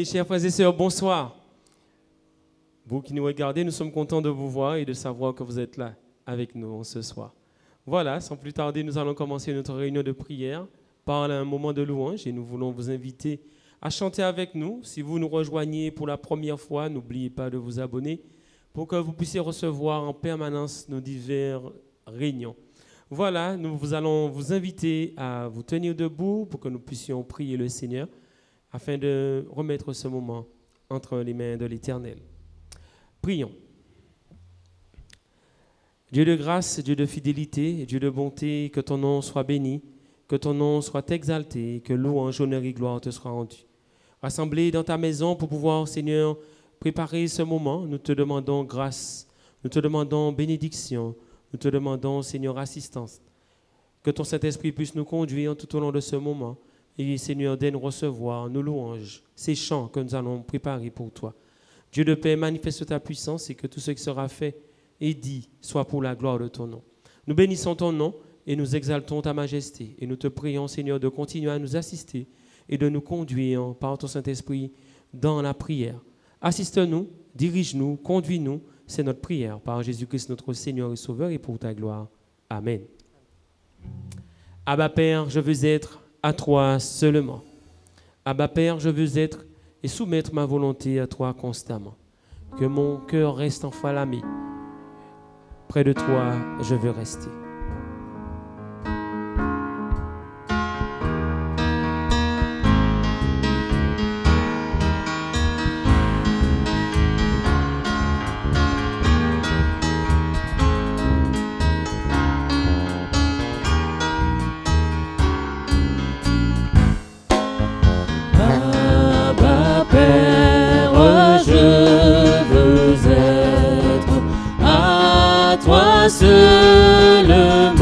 Mes chers frères et sœurs, bonsoir. Vous qui nous regardez, nous sommes contents de vous voir et de savoir que vous êtes là avec nous ce soir. Voilà, sans plus tarder, nous allons commencer notre réunion de prière par un moment de louange et nous voulons vous inviter à chanter avec nous. Si vous nous rejoignez pour la première fois, n'oubliez pas de vous abonner pour que vous puissiez recevoir en permanence nos diverses réunions. Voilà, nous allons vous inviter à vous tenir debout pour que nous puissions prier le Seigneur afin de remettre ce moment entre les mains de l'Éternel. Prions. Dieu de grâce, Dieu de fidélité, Dieu de bonté, que ton nom soit béni, que ton nom soit exalté, que louange, honneur et gloire te soient rendus. Rassemblés dans ta maison pour pouvoir, Seigneur, préparer ce moment, nous te demandons grâce, nous te demandons bénédiction, nous te demandons, Seigneur, assistance. Que ton Saint-Esprit puisse nous conduire tout au long de ce moment. Et Seigneur, daigne recevoir nos louanges, ces chants que nous allons préparer pour toi. Dieu de paix, manifeste ta puissance et que tout ce qui sera fait et dit soit pour la gloire de ton nom. Nous bénissons ton nom et nous exaltons ta majesté. Et nous te prions, Seigneur, de continuer à nous assister et de nous conduire par ton Saint-Esprit dans la prière. Assiste-nous, dirige-nous, conduis-nous. C'est notre prière par Jésus-Christ, notre Seigneur et Sauveur, et pour ta gloire. Amen. Abba Père, je veux être à toi seulement. Abba Père, je veux être et soumettre ma volonté à toi constamment. Que mon cœur reste enflammé. Près de toi, je veux rester. Seulement,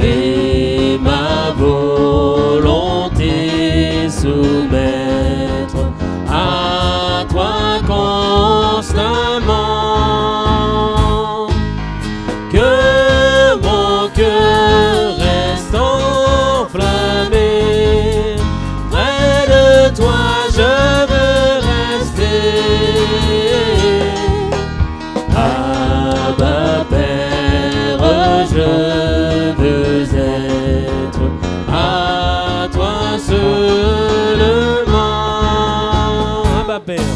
et ma volonté soumettre à toi constamment. Que mon cœur reste enflammé, près de toi je veux rester. Abba Père, je veux être à toi seulement. Abba Père.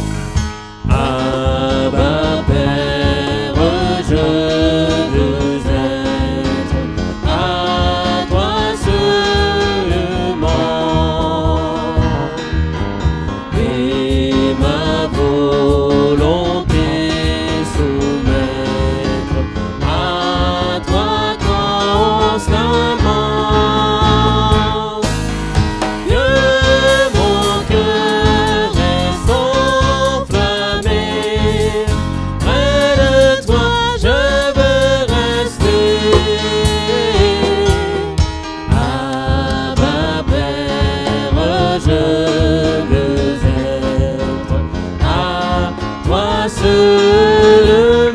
Abba Père, je veux être à toi seulement. Et ma volonté soumettre à toi constamment. Que mon cœur reste enflammé, près de toi je veux rester. Abba Père, je veux être à toi seulement.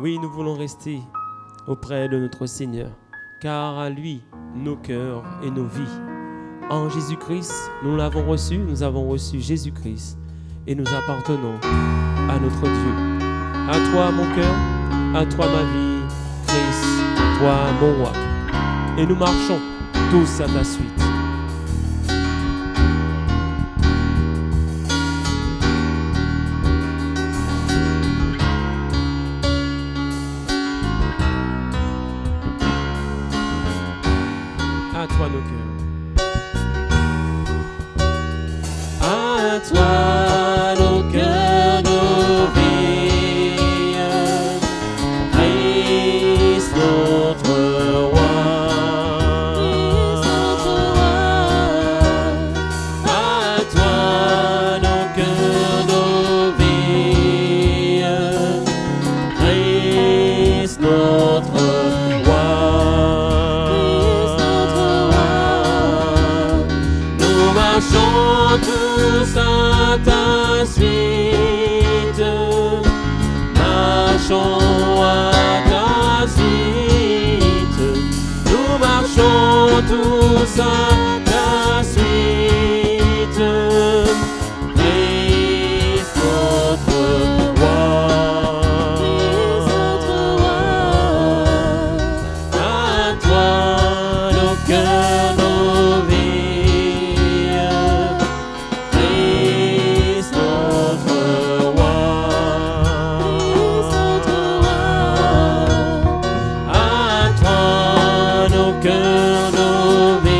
Oui, nous voulons rester auprès de notre Seigneur, car à lui, nos cœurs et nos vies. En Jésus-Christ, nous l'avons reçu, nous avons reçu Jésus-Christ et nous appartenons à notre Dieu. À toi, mon cœur, à toi, ma vie, Christ, toi, mon roi. Et nous marchons tous à ta suite. À toi nos cœurs. À toi nos cœurs, nos vies, Christ notre roi. À toi nos cœurs, nos vies, Christ notre roi. Nous marchons tous à ta suite, marchons à ta suite. tous à ta suite. Christ notre roi, à toi nos cœurs, nos vies. Christ notre roi, à toi nos cœurs, nos vies.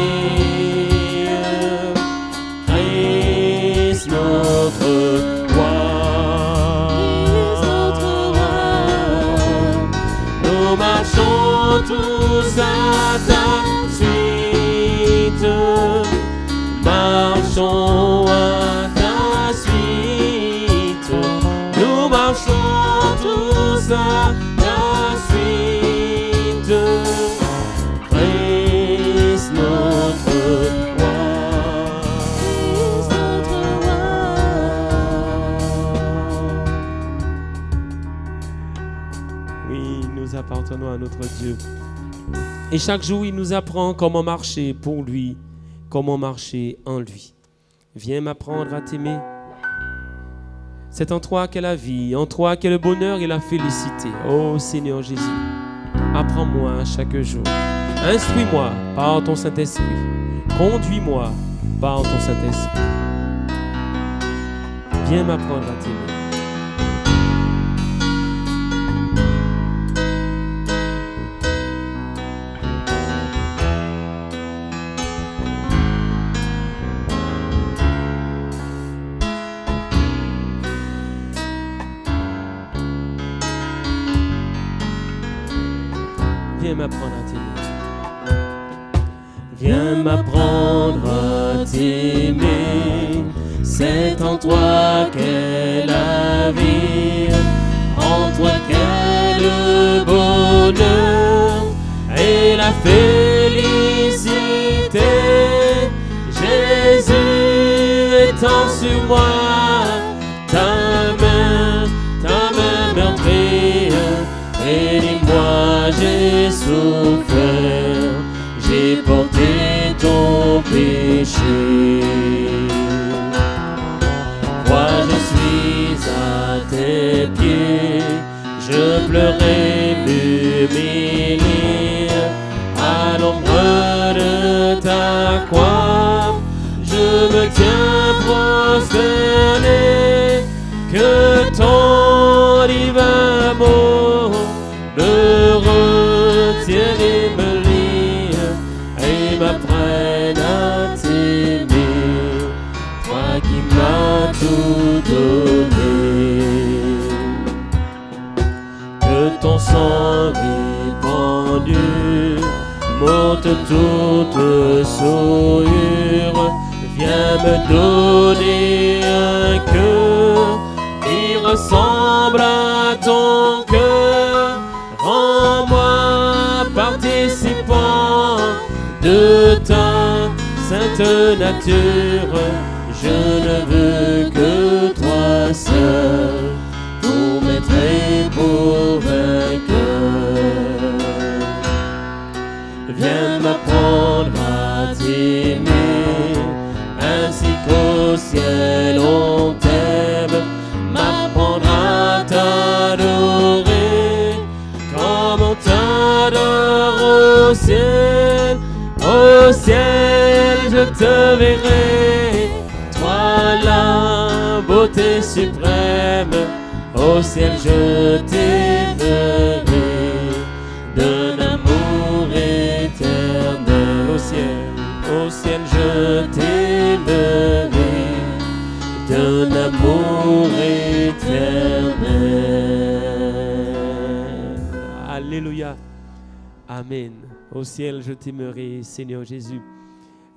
Christ notre roi, nous marchons tous à ta suite. Marchons à ta suite. Nous marchons tous à ta suite. Christ notre roi. Oui, nous appartenons à notre Dieu. Et chaque jour, il nous apprend comment marcher pour lui, comment marcher en lui. Viens m'apprendre à t'aimer. C'est en toi qu'est la vie, en toi qu'est le bonheur et la félicité. Oh Seigneur Jésus, apprends-moi chaque jour. Instruis-moi par ton Saint-Esprit. Conduis-moi par ton Saint-Esprit. Viens m'apprendre à t'aimer. Viens m'apprendre à t'aimer. Viens m'apprendre à t'aimer. C'est en toi qu'est la vie, en toi qu'est le bonheur et la félicité. Jésus étend sur moi ta main meurtrie. Et dis-moi, j'ai souffert, j'ai porté ton péché. Moi je suis à tes pieds, je pleurais, m'humilier à l'ombre de ta croix. Je me tiens prosterné, que ton divin amour me retienne et me lie et m'apprenne à t'aimer, toi qui m'as tout donné. Que ton sang répandu monte toute souillure, viens me donner un cœur qui ressemble à ton cœur. Rends-moi participant de ta sainte nature. Je ne veux que toi seul, pour maître et pour vainqueur. Viens m'apprendre à t'aimer, ainsi qu'au ciel on t'aime. M'apprendre à t'adorer, comme on t'adore au ciel. Au ciel je te verrai, toi la beauté suprême. Au ciel je t'aimerai, d'un amour éternel. Au ciel je t'aimerai, d'un amour éternel. Alléluia. Amen. Au ciel, je t'aimerai, Seigneur Jésus,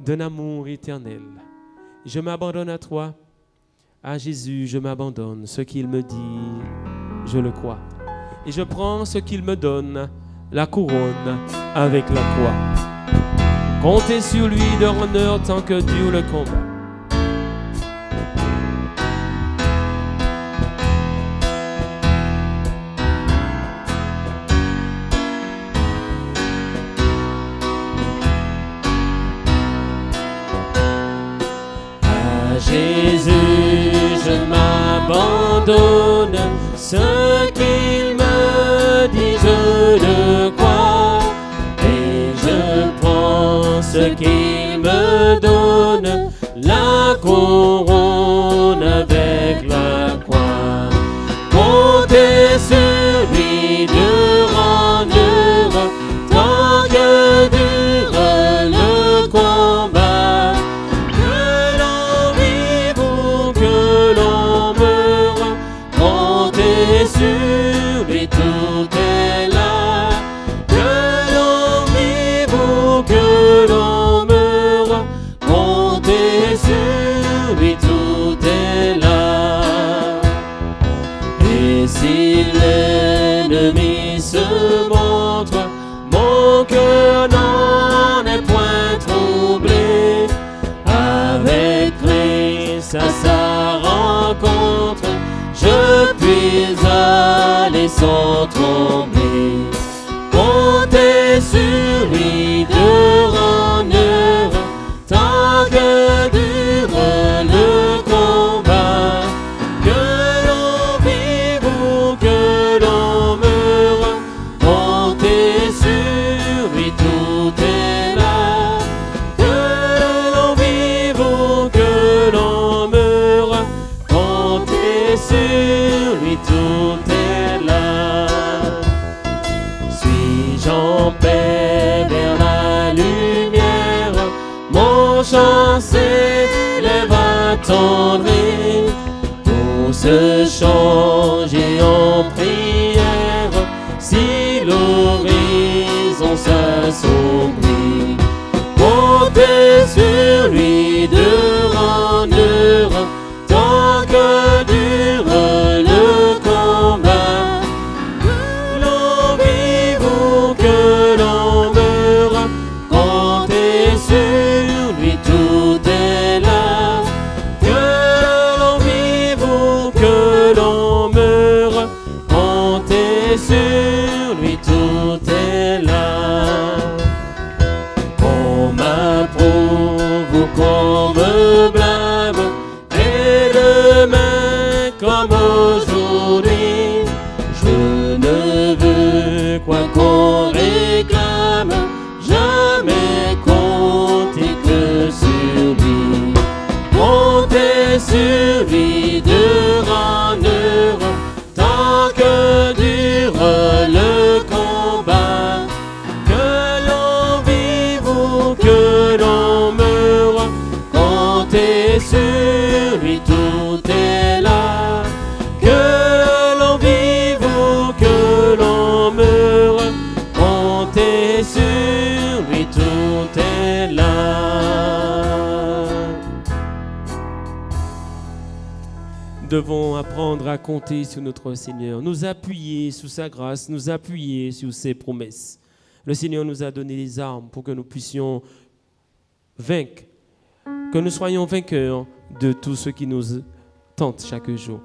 d'un amour éternel. Je m'abandonne à toi. À Jésus, je m'abandonne. Ce qu'il me dit, je le crois. Et je prends ce qu'il me donne, la couronne avec la croix. Comptez sur lui de honneur tant que dure le combat. Jésus, je m'abandonne. Ce qu'il me dit, je le crois. Et je prends ce qu'il me donne, la couronne avec la croix. Comptez sur lui d'heure en heure, tant que dure le combat. Que l'on vive ou que l'on meure, comptez sur lui, tout est là. Que l'on vive ou que l'on meure, comptez sur lui, tout est là. Et si l'ennemi se montre, mon cœur n'en est point troublé. Avec Christ à sa rencontre, je puis aller sans trembler. Comptez sur lui d'heure en heure, tant que dure le combat. Que l'on vive ou que l'on meure, comptez sur lui, tout est là. Que l'on vive ou que l'on meure, comptez sur lui, tout est là. Suis-je en paix vers la lumière, mon chant s'élève attendri pour se changer en prière. Si l'horizon s'assombrit, comptez sur lui d'heure en heure, tant que dure le combat. Que l'on vive ou que l'on meure, comptez sur lui, tout est là. Que l'on vive ou que l'on meure, comptez sur lui, tout est là. Qu'on m'approuve ou qu'on me blâme, et demain comme aujourd'hui, je ne veux quoi qu'on réclame, jamais compter que sur lui. Comptez sur lui d'heure en heure, tant que dure le combat. Que l'on vive ou que l'on meure, comptez sur lui, tout est là. Que l'on vive ou que l'on meure, comptez sur lui, tout est là. Nous devons apprendre à compter sur notre Seigneur, nous appuyer sur sa grâce, nous appuyer sur ses promesses. Le Seigneur nous a donné les armes pour que nous puissions vaincre, que nous soyons vainqueurs de tout ce qui nous tente chaque jour.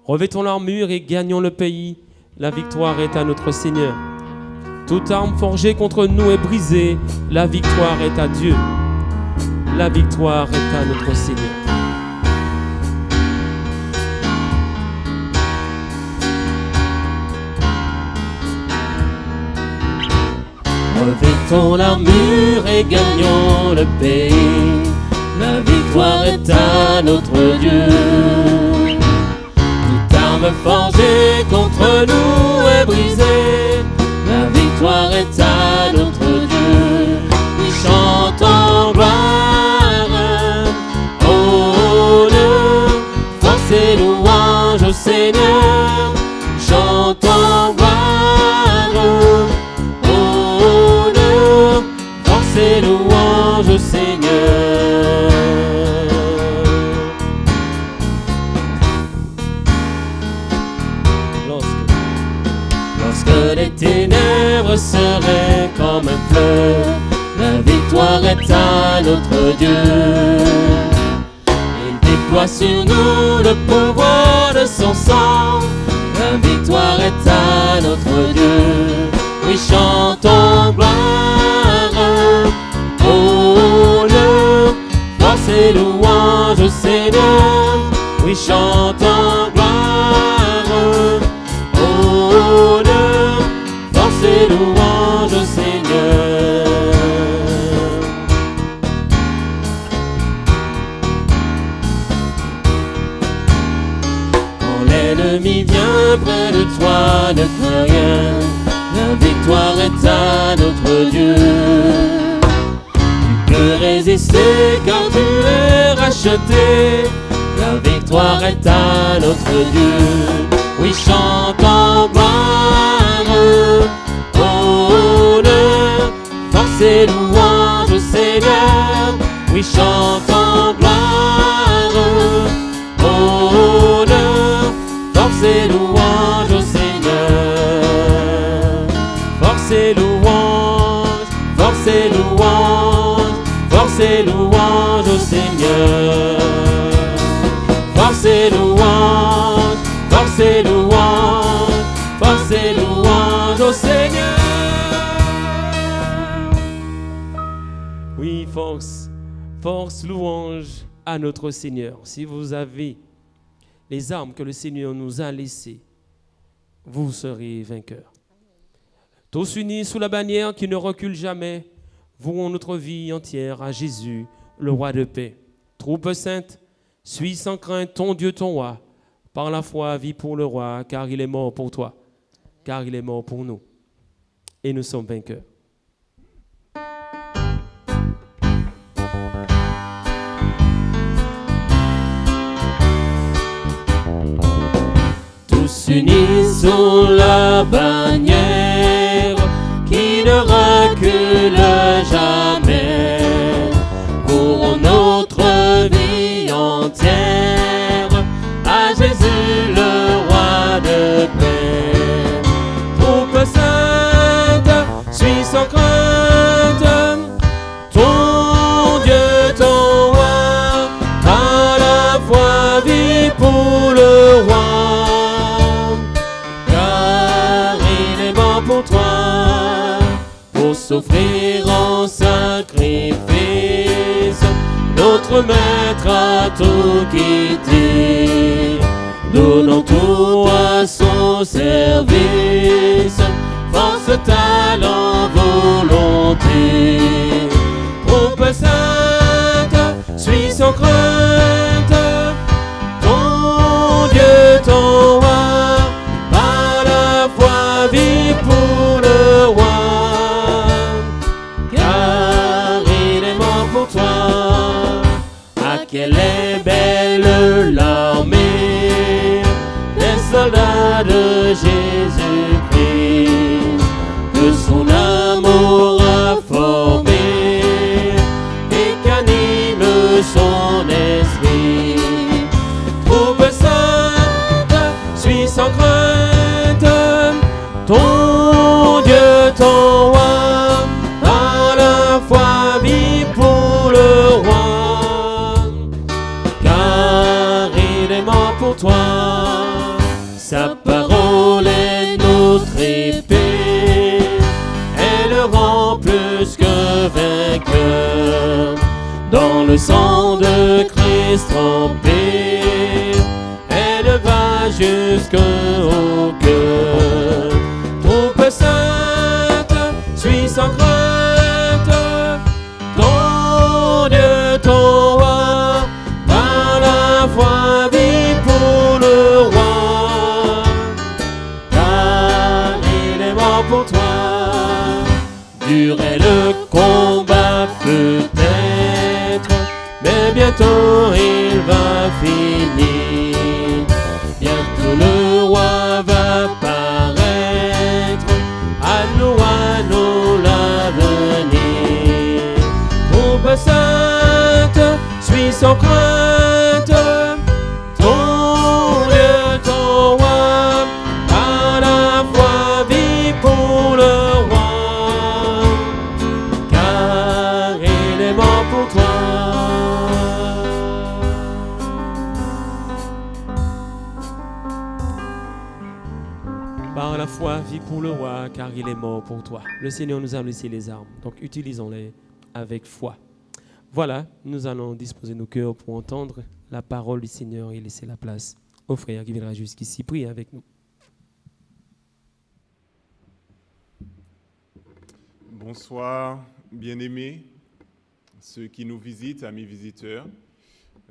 Revêtons l'armure et gagnons le pays. La victoire est à notre Seigneur. Toute arme forgée contre nous est brisée. La victoire est à Dieu. La victoire est à notre Seigneur. Revêtons l'armure et gagnons le pays. La victoire est à notre Dieu. Toute arme forgée contre nous est brisée. La victoire est à notre Dieu. Nous chantons gloire, honneur, force et louange au Seigneur. Chantons gloire, honneur, force et louange au Seigneur. Lorsque les ténèbres seraient comme un fleuve, la victoire est à notre Dieu. Il déploie sur nous le pouvoir de son sang. La victoire est à notre Dieu. Oui, chantons gloire, honneur, force et louange au Seigneur. oui, chantons gloire, honneur, force et louange au Seigneur. Quand l'ennemi vient près de toi, ne crains rien, la victoire est à notre Dieu. Tu peux résister car tu es racheté, la victoire est à notre Dieu. Oui, chantons gloire, honneur, force et louange au Seigneur. Oui, chantons gloire, honneur, force et louange au Seigneur. Force et louange, force et louange, force et louange au Seigneur. Force et louange, force et louange, force et louange au Seigneur. Oui, force, force, louange à notre Seigneur. Si vous avez les armes que le Seigneur nous a laissées, vous serez vainqueurs. Tous unis sous la bannière qui ne recule jamais, vouons notre vie entière à Jésus, le roi de paix. Troupe sainte, suis sans crainte ton Dieu, ton roi. Par la foi, vis pour le roi, car il est mort pour toi, car il est mort pour nous. Et nous sommes vainqueurs. Tous unis sous la bannière qui ne recule jamais, pour notre vie entière à Jésus le roi de paix. Troupe sainte, suis sans crainte ton Dieu, ton roi, à la fois vie pour le roi, car il est mort pour toi, pour s'offrir en sacrifice. Notre maître a tout quitté, donnant tout à son service, force, talent, volonté. Troupe sainte, suis sans crainte ton Dieu, ton roi, par la foi vie pour le roi, car il est mort pour toi. Quelle est belle l'armée des soldats de Jésus-Christ, que son amour a formé et qu'anime son esprit. Troupe sainte, suis sans crainte ton Dieu, ton roi, à la fois vie pour le roi, pour toi. Sa parole est notre épée, elle rend plus que vainqueur. Dans le sang de Christ trempé, elle va jusqu'au cœur. Troupe sainte, suis sans crainte ton Dieu, ton roi, par la foi vie pour le roi, car il est mort pour toi. Dur est le combat peut-être, mais bientôt il va finir. Bientôt le roi va paraître, à nous l'avenir. Troupe sainte, suis sans crainte ton Dieu, ton roi, à la fois vie pour le roi, car il est mort pour toi. Par la foi, vis pour le roi, car il est mort pour toi. Le Seigneur nous a laissé les armes, donc utilisons-les avec foi. Voilà, nous allons disposer nos cœurs pour entendre la parole du Seigneur et laisser la place au frère qui viendra jusqu'ici prier avec nous. Bonsoir, bien-aimés, ceux qui nous visitent, amis visiteurs.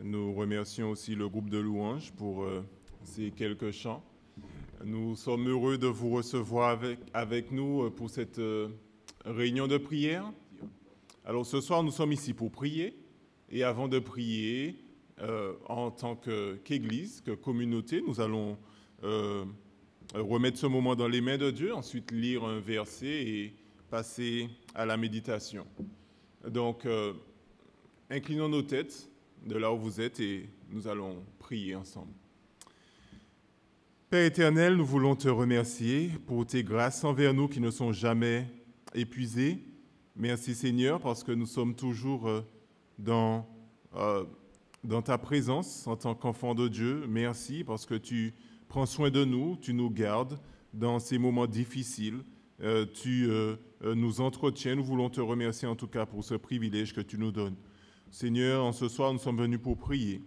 Nous remercions aussi le groupe de louanges pour ces quelques chants. Nous sommes heureux de vous recevoir avec nous pour cette réunion de prière. Alors ce soir, nous sommes ici pour prier. Et avant de prier, en tant qu'Église, que communauté, nous allons remettre ce moment dans les mains de Dieu, ensuite lire un verset et passer à la méditation. Donc, inclinons nos têtes de là où vous êtes et nous allons prier ensemble. Père éternel, nous voulons te remercier pour tes grâces envers nous qui ne sont jamais épuisées. Merci Seigneur parce que nous sommes toujours dans ta présence en tant qu'enfants de Dieu. Merci parce que tu prends soin de nous, tu nous gardes dans ces moments difficiles. Tu nous entretiens. Nous voulons te remercier en tout cas pour ce privilège que tu nous donnes. Seigneur, en ce soir, nous sommes venus pour prier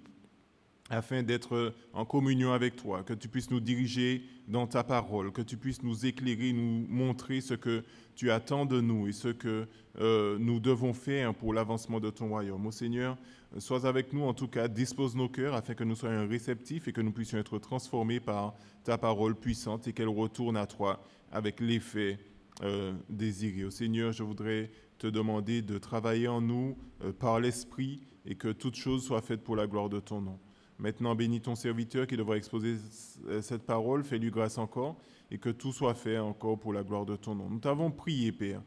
afin d'être en communion avec toi, que tu puisses nous diriger dans ta parole, que tu puisses nous éclairer, nous montrer ce que tu attends de nous et ce que nous devons faire pour l'avancement de ton royaume. Ô Seigneur, sois avec nous, en tout cas, dispose nos cœurs afin que nous soyons réceptifs et que nous puissions être transformés par ta parole puissante et qu'elle retourne à toi avec l'effet désiré. Ô Seigneur, je voudrais te demander de travailler en nous par l'Esprit et que toute chose soit faite pour la gloire de ton nom. Maintenant, bénis ton serviteur qui devra exposer cette parole, fais-lui grâce encore, et que tout soit fait encore pour la gloire de ton nom. Nous t'avons prié, Père,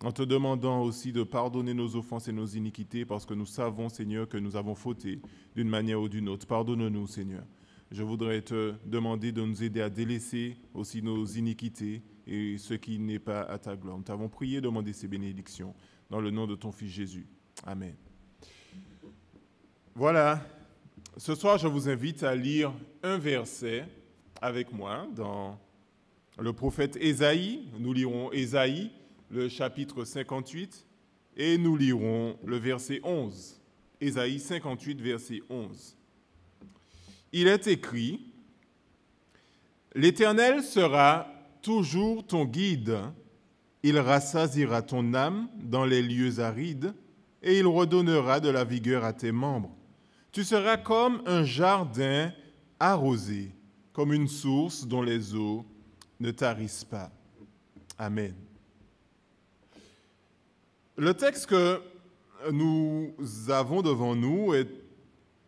en te demandant aussi de pardonner nos offenses et nos iniquités, parce que nous savons, Seigneur, que nous avons fauté d'une manière ou d'une autre. Pardonne-nous, Seigneur. Je voudrais te demander de nous aider à délaisser aussi nos iniquités et ce qui n'est pas à ta gloire. Nous t'avons prié, demandé ces bénédictions, dans le nom de ton Fils Jésus. Amen. Voilà. Ce soir, je vous invite à lire un verset avec moi dans le prophète Ésaïe. Nous lirons Ésaïe, le chapitre 58, et nous lirons le verset 11. Ésaïe 58, verset 11. Il est écrit, « L'Éternel sera toujours ton guide. Il rassasiera ton âme dans les lieux arides, et il redonnera de la vigueur à tes membres. Tu seras comme un jardin arrosé, comme une source dont les eaux ne tarissent pas. » Amen. Le texte que nous avons devant nous est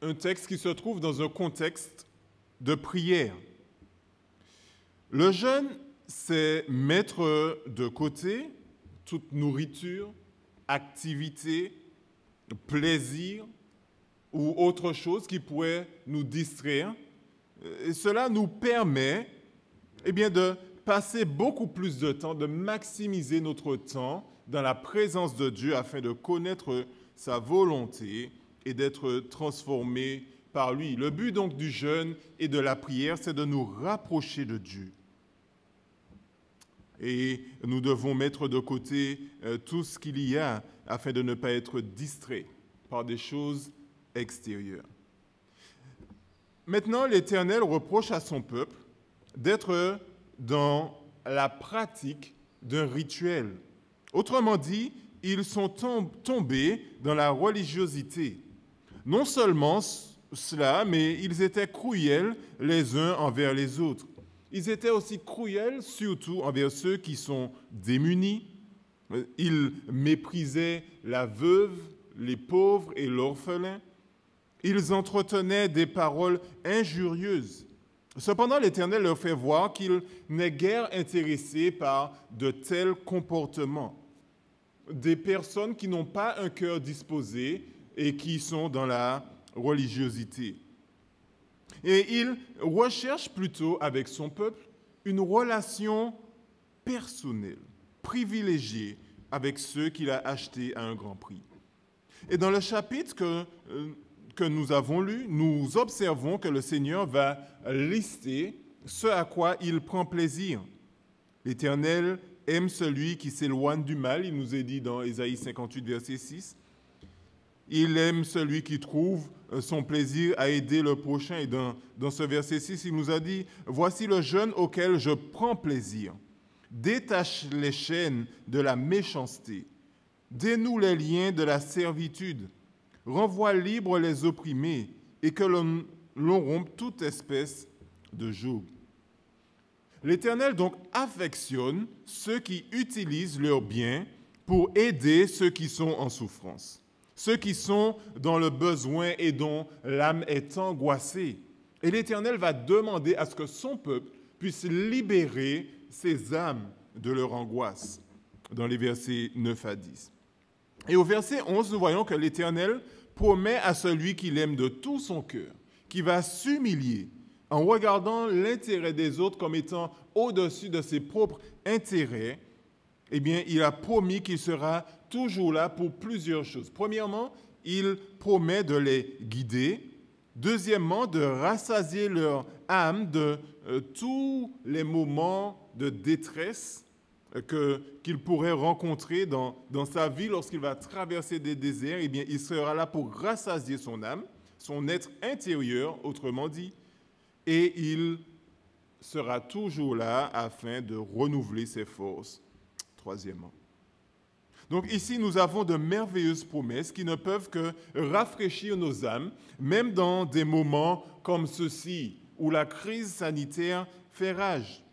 un texte qui se trouve dans un contexte de prière. Le jeûne, c'est mettre de côté toute nourriture, activité, plaisir, ou autre chose qui pourrait nous distraire. Et cela nous permet de passer beaucoup plus de temps, de maximiser notre temps dans la présence de Dieu afin de connaître sa volonté et d'être transformé par lui. Le but donc du jeûne et de la prière, c'est de nous rapprocher de Dieu. Et nous devons mettre de côté tout ce qu'il y a afin de ne pas être distrait par des choses extérieur. Maintenant, l'Éternel reproche à son peuple d'être dans la pratique d'un rituel. Autrement dit, ils sont tombés dans la religiosité. Non seulement cela, mais ils étaient cruels les uns envers les autres. Ils étaient aussi cruels, surtout envers ceux qui sont démunis. Ils méprisaient la veuve, les pauvres et l'orphelin. Ils entretenaient des paroles injurieuses. Cependant, l'Éternel leur fait voir qu'il n'est guère intéressé par de tels comportements. Des personnes qui n'ont pas un cœur disposé et qui sont dans la religiosité. Et il recherche plutôt avec son peuple une relation personnelle, privilégiée avec ceux qu'il a achetés à un grand prix. Et dans le chapitre que nous avons lu, nous observons que le Seigneur va lister ce à quoi il prend plaisir. L'Éternel aime celui qui s'éloigne du mal, il nous est dit dans Ésaïe 58, verset 6. il aime celui qui trouve son plaisir à aider le prochain. Et dans ce verset 6, il nous a dit, « Voici le jeune auquel je prends plaisir. Détache les chaînes de la méchanceté. Dénoue les liens de la servitude. Renvoie libres les opprimés et que l'on rompe toute espèce de joug. » L'Éternel donc affectionne ceux qui utilisent leurs biens pour aider ceux qui sont en souffrance, ceux qui sont dans le besoin et dont l'âme est angoissée. Et l'Éternel va demander à ce que son peuple puisse libérer ses âmes de leur angoisse, dans les versets 9 à 10. Et au verset 11, nous voyons que l'Éternel promet à celui qui l'aime de tout son cœur, qui va s'humilier en regardant l'intérêt des autres comme étant au-dessus de ses propres intérêts, eh bien, il a promis qu'il sera toujours là pour plusieurs choses. Premièrement, il promet de les guider. Deuxièmement, de rassasier leur âme de tous les moments de détresse qu'il pourrait rencontrer dans sa vie lorsqu'il va traverser des déserts. Eh bien, il sera là pour rassasier son âme, son être intérieur, autrement dit, et il sera toujours là afin de renouveler ses forces. Troisièmement. Donc ici, nous avons de merveilleuses promesses qui ne peuvent que rafraîchir nos âmes, même dans des moments comme ceux-ci, où la crise sanitaire fait rage.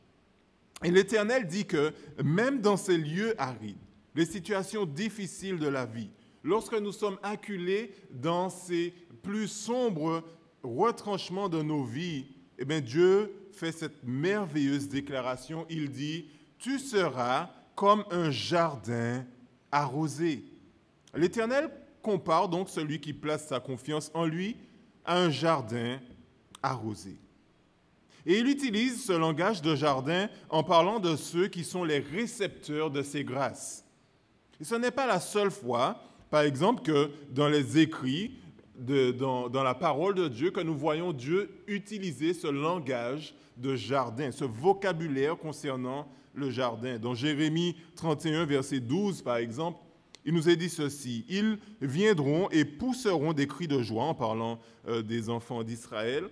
Et l'Éternel dit que même dans ces lieux arides, les situations difficiles de la vie, lorsque nous sommes acculés dans ces plus sombres retranchements de nos vies, eh bien Dieu fait cette merveilleuse déclaration. Il dit, « Tu seras comme un jardin arrosé. » L'Éternel compare donc celui qui place sa confiance en lui à un jardin arrosé. Et il utilise ce langage de jardin en parlant de ceux qui sont les récepteurs de ces grâces. Et ce n'est pas la seule fois, par exemple, que dans les écrits, dans la parole de Dieu, que nous voyons Dieu utiliser ce langage de jardin, ce vocabulaire concernant le jardin. Dans Jérémie 31, verset 12, par exemple, il nous est dit ceci, « Ils viendront et pousseront des cris de joie, en parlant des enfants d'Israël,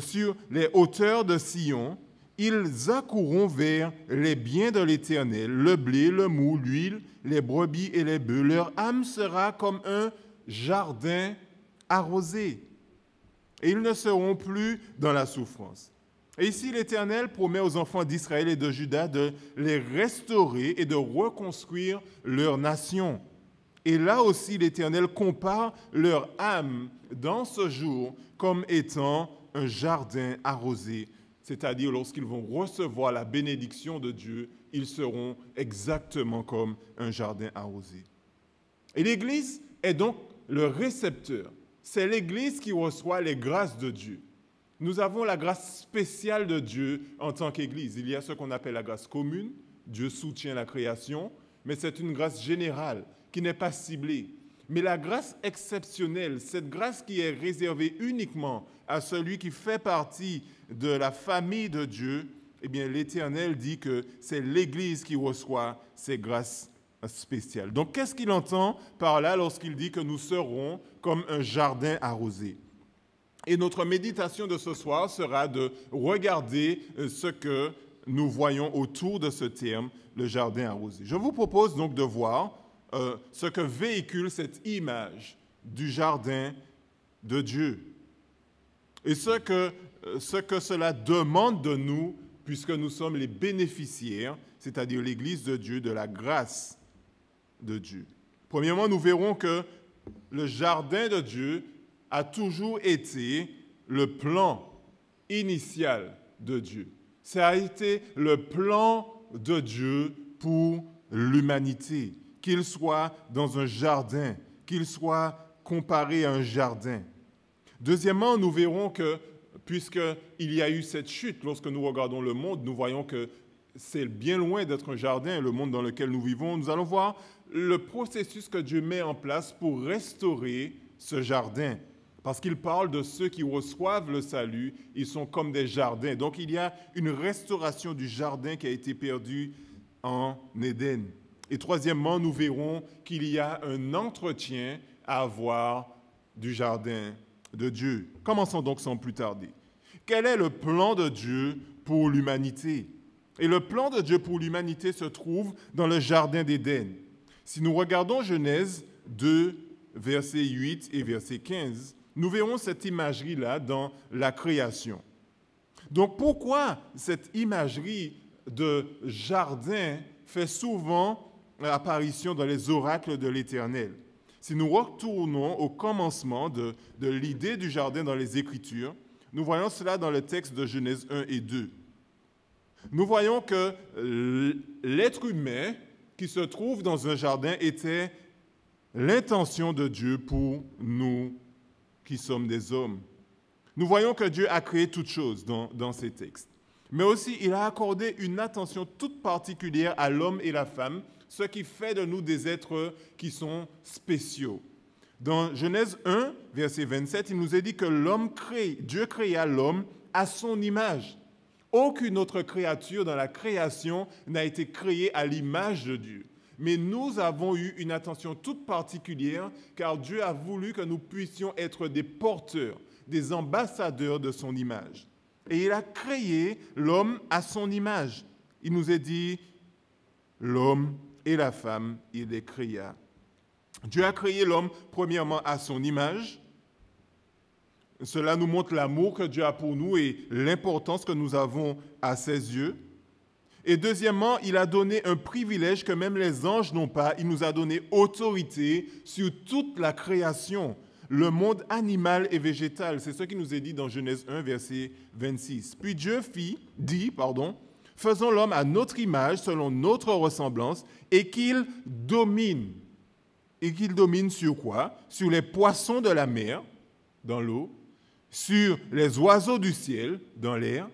sur les hauteurs de Sion, ils accourront vers les biens de l'Éternel, le blé, le mou, l'huile, les brebis et les bœufs. Leur âme sera comme un jardin arrosé, et ils ne seront plus dans la souffrance. » Et ici, l'Éternel promet aux enfants d'Israël et de Juda de les restaurer et de reconstruire leur nation. Et là aussi, l'Éternel compare leur âme dans ce jour comme étant un jardin arrosé, c'est-à-dire lorsqu'ils vont recevoir la bénédiction de Dieu, ils seront exactement comme un jardin arrosé. Et l'Église est donc le récepteur. C'est l'Église qui reçoit les grâces de Dieu. Nous avons la grâce spéciale de Dieu en tant qu'Église. Il y a ce qu'on appelle la grâce commune. Dieu soutient la création, mais c'est une grâce générale qui n'est pas ciblée. Mais la grâce exceptionnelle, cette grâce qui est réservée uniquement à celui qui fait partie de la famille de Dieu, eh bien, l'Éternel dit que c'est l'Église qui reçoit ces grâces spéciales. Donc, qu'est-ce qu'il entend par là lorsqu'il dit que nous serons comme un jardin arrosé? Et notre méditation de ce soir sera de regarder ce que nous voyons autour de ce terme, le jardin arrosé. Je vous propose donc de voir ce que véhicule cette image du jardin de Dieu et ce que cela demande de nous, puisque nous sommes les bénéficiaires, c'est-à-dire l'Église de Dieu, de la grâce de Dieu. Premièrement, nous verrons que le jardin de Dieu a toujours été le plan initial de Dieu. Ça a été le plan de Dieu pour l'humanité, qu'il soit dans un jardin, qu'il soit comparé à un jardin. Deuxièmement, nous verrons que, puisqu'il y a eu cette chute, lorsque nous regardons le monde, nous voyons que c'est bien loin d'être un jardin, le monde dans lequel nous vivons. Nous allons voir le processus que Dieu met en place pour restaurer ce jardin. Parce qu'il parle de ceux qui reçoivent le salut, ils sont comme des jardins. Donc il y a une restauration du jardin qui a été perdu en Éden. Et troisièmement, nous verrons qu'il y a un entretien à avoir du jardin de Dieu. Commençons donc sans plus tarder. Quel est le plan de Dieu pour l'humanité? Et le plan de Dieu pour l'humanité se trouve dans le jardin d'Éden. Si nous regardons Genèse 2, versets 8 et verset 15, nous verrons cette imagerie-là dans la création. Donc pourquoi cette imagerie de jardin fait souvent apparition dans les oracles de l'Éternel? Si nous retournons au commencement de l'idée du jardin dans les Écritures, nous voyons cela dans le texte de Genèse 1 et 2. Nous voyons que l'être humain qui se trouve dans un jardin était l'intention de Dieu pour nous qui sommes des hommes. Nous voyons que Dieu a créé toutes choses dans ces textes. Mais aussi, il a accordé une attention toute particulière à l'homme et la femme, ce qui fait de nous des êtres qui sont spéciaux. Dans Genèse 1, verset 27, il nous est dit que Dieu créa l'homme à son image. Aucune autre créature dans la création n'a été créée à l'image de Dieu. Mais nous avons eu une attention toute particulière car Dieu a voulu que nous puissions être des porteurs, des ambassadeurs de son image. Et il a créé l'homme à son image. Il nous est dit, l'homme et la femme, il les créa. Dieu a créé l'homme premièrement à son image. Cela nous montre l'amour que Dieu a pour nous et l'importance que nous avons à ses yeux. Et deuxièmement, il a donné un privilège que même les anges n'ont pas. Il nous a donné autorité sur toute la création, le monde animal et végétal. C'est ce qui nous est dit dans Genèse 1, verset 26. Puis Dieu dit, faisons l'homme à notre image, selon notre ressemblance, et qu'il domine. Et qu'il domine sur quoi? Sur les poissons de la mer, dans l'eau, sur les oiseaux du ciel, dans l'air,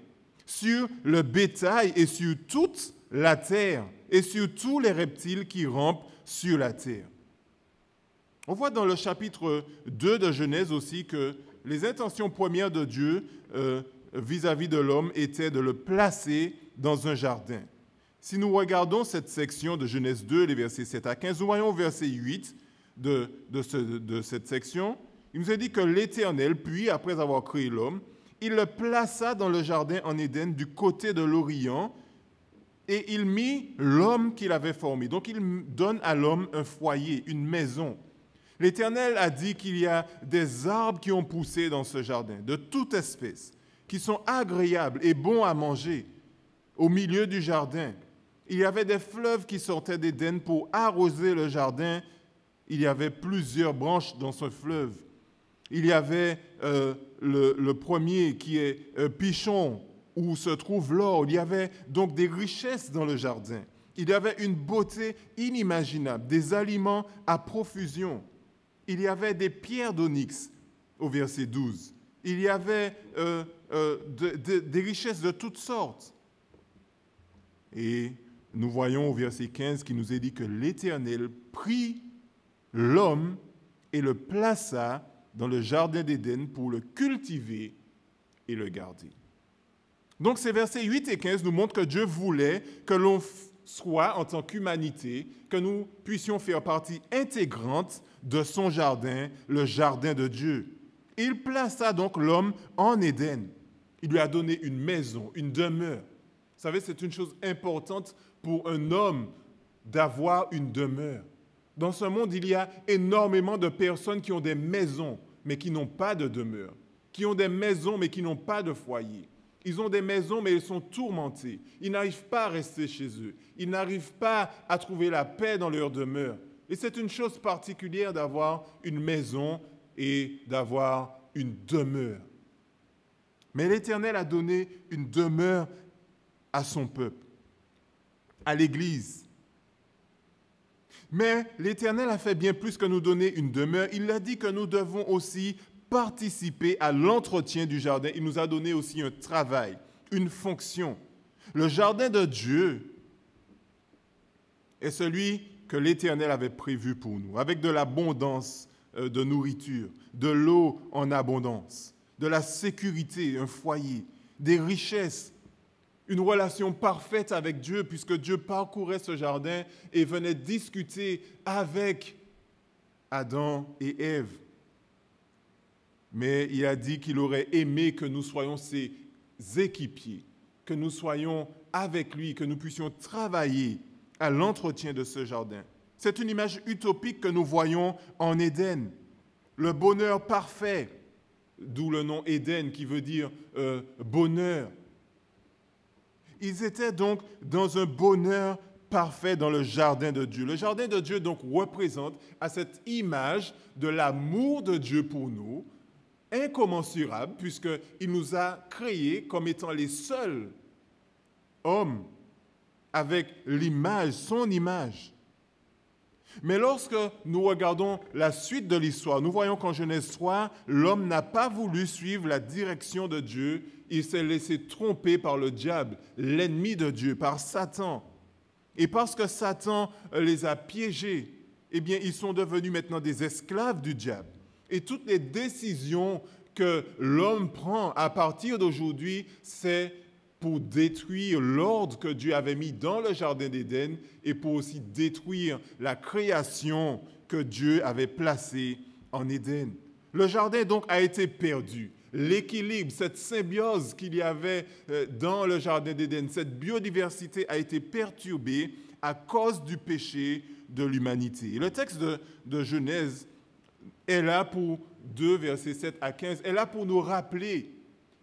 sur le bétail et sur toute la terre, et sur tous les reptiles qui rampent sur la terre. On voit dans le chapitre 2 de Genèse aussi que les intentions premières de Dieu vis-à-vis de l'homme étaient de le placer dans un jardin. Si nous regardons cette section de Genèse 2, les versets 7 à 15, nous voyons au verset 8 de cette section, il nous est dit que l'Éternel, puis, après avoir créé l'homme, il le plaça dans le jardin en Éden du côté de l'Orient et il mit l'homme qu'il avait formé. Donc, il donne à l'homme un foyer, une maison. L'Éternel a dit qu'il y a des arbres qui ont poussé dans ce jardin, de toute espèce, qui sont agréables et bons à manger. Au milieu du jardin, il y avait des fleuves qui sortaient d'Éden pour arroser le jardin. Il y avait plusieurs branches dans ce fleuve. Il y avait le premier qui est Pichon, où se trouve l'or. Il y avait donc des richesses dans le jardin. Il y avait une beauté inimaginable, des aliments à profusion. Il y avait des pierres d'onyx, au verset 12. Il y avait des richesses de toutes sortes. Et nous voyons au verset 15 qui nous est dit que l'Éternel prit l'homme et le plaça dans le jardin d'Éden pour le cultiver et le garder. Donc ces versets 8 et 15 nous montrent que Dieu voulait que l'on soit, en tant qu'humanité, que nous puissions faire partie intégrante de son jardin, le jardin de Dieu. Il plaça donc l'homme en Éden. Il lui a donné une maison, une demeure. Vous savez, c'est une chose importante pour un homme d'avoir une demeure. Dans ce monde, il y a énormément de personnes qui ont des maisons, mais qui n'ont pas de demeure. Qui ont des maisons, mais qui n'ont pas de foyer. Ils ont des maisons, mais ils sont tourmentés. Ils n'arrivent pas à rester chez eux. Ils n'arrivent pas à trouver la paix dans leur demeure. Et c'est une chose particulière d'avoir une maison et d'avoir une demeure. Mais l'Éternel a donné une demeure à son peuple, à l'Église. Mais l'Éternel a fait bien plus que nous donner une demeure. Il a dit que nous devons aussi participer à l'entretien du jardin. Il nous a donné aussi un travail, une fonction. Le jardin de Dieu est celui que l'Éternel avait prévu pour nous, avec de l'abondance de nourriture, de l'eau en abondance, de la sécurité, un foyer, des richesses, une relation parfaite avec Dieu, puisque Dieu parcourait ce jardin et venait discuter avec Adam et Ève. Mais il a dit qu'il aurait aimé que nous soyons ses équipiers, que nous soyons avec lui, que nous puissions travailler à l'entretien de ce jardin. C'est une image utopique que nous voyons en Éden. Le bonheur parfait, d'où le nom Éden qui veut dire bonheur. Ils étaient donc dans un bonheur parfait dans le jardin de Dieu. Le jardin de Dieu donc représente à cette image de l'amour de Dieu pour nous, incommensurable, puisqu'il nous a créés comme étant les seuls hommes avec l'image, son image. Mais lorsque nous regardons la suite de l'histoire, nous voyons qu'en Genèse 3, l'homme n'a pas voulu suivre la direction de Dieu, il s'est laissé tromper par le diable, l'ennemi de Dieu, par Satan. Et parce que Satan les a piégés, eh bien, ils sont devenus maintenant des esclaves du diable. Et toutes les décisions que l'homme prend à partir d'aujourd'hui, c'est pour détruire l'ordre que Dieu avait mis dans le jardin d'Éden et pour aussi détruire la création que Dieu avait placée en Éden. Le jardin donc a été perdu. L'équilibre, cette symbiose qu'il y avait dans le jardin d'Éden, cette biodiversité a été perturbée à cause du péché de l'humanité. Et le texte de Genèse est là pour 2, versets 7 à 15, est là pour nous rappeler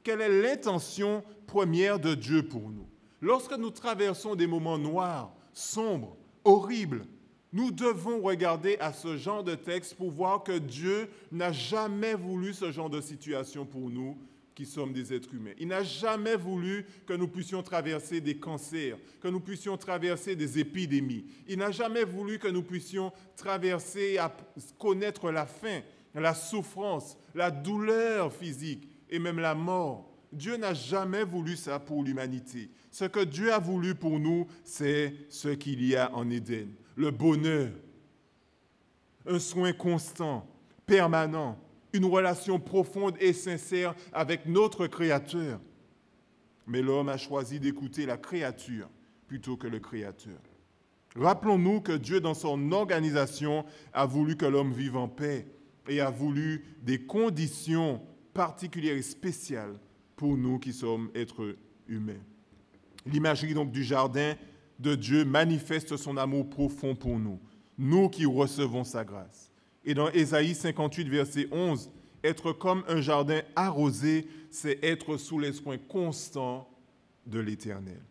quelle est l'intention première de Dieu pour nous. Lorsque nous traversons des moments noirs, sombres, horribles, nous devons regarder à ce genre de texte pour voir que Dieu n'a jamais voulu ce genre de situation pour nous qui sommes des êtres humains. Il n'a jamais voulu que nous puissions traverser des cancers, que nous puissions traverser des épidémies. Il n'a jamais voulu que nous puissions traverser, à connaître la faim, la souffrance, la douleur physique et même la mort. Dieu n'a jamais voulu ça pour l'humanité. Ce que Dieu a voulu pour nous, c'est ce qu'il y a en Éden. Le bonheur, un soin constant, permanent, une relation profonde et sincère avec notre Créateur. Mais l'homme a choisi d'écouter la créature plutôt que le Créateur. Rappelons-nous que Dieu, dans son organisation, a voulu que l'homme vive en paix et a voulu des conditions particulières et spéciales pour nous qui sommes êtres humains. L'imagerie donc du jardin de Dieu manifeste son amour profond pour nous, nous qui recevons sa grâce. Et dans Ésaïe 58, verset 11, être comme un jardin arrosé, c'est être sous les soins constants de l'Éternel.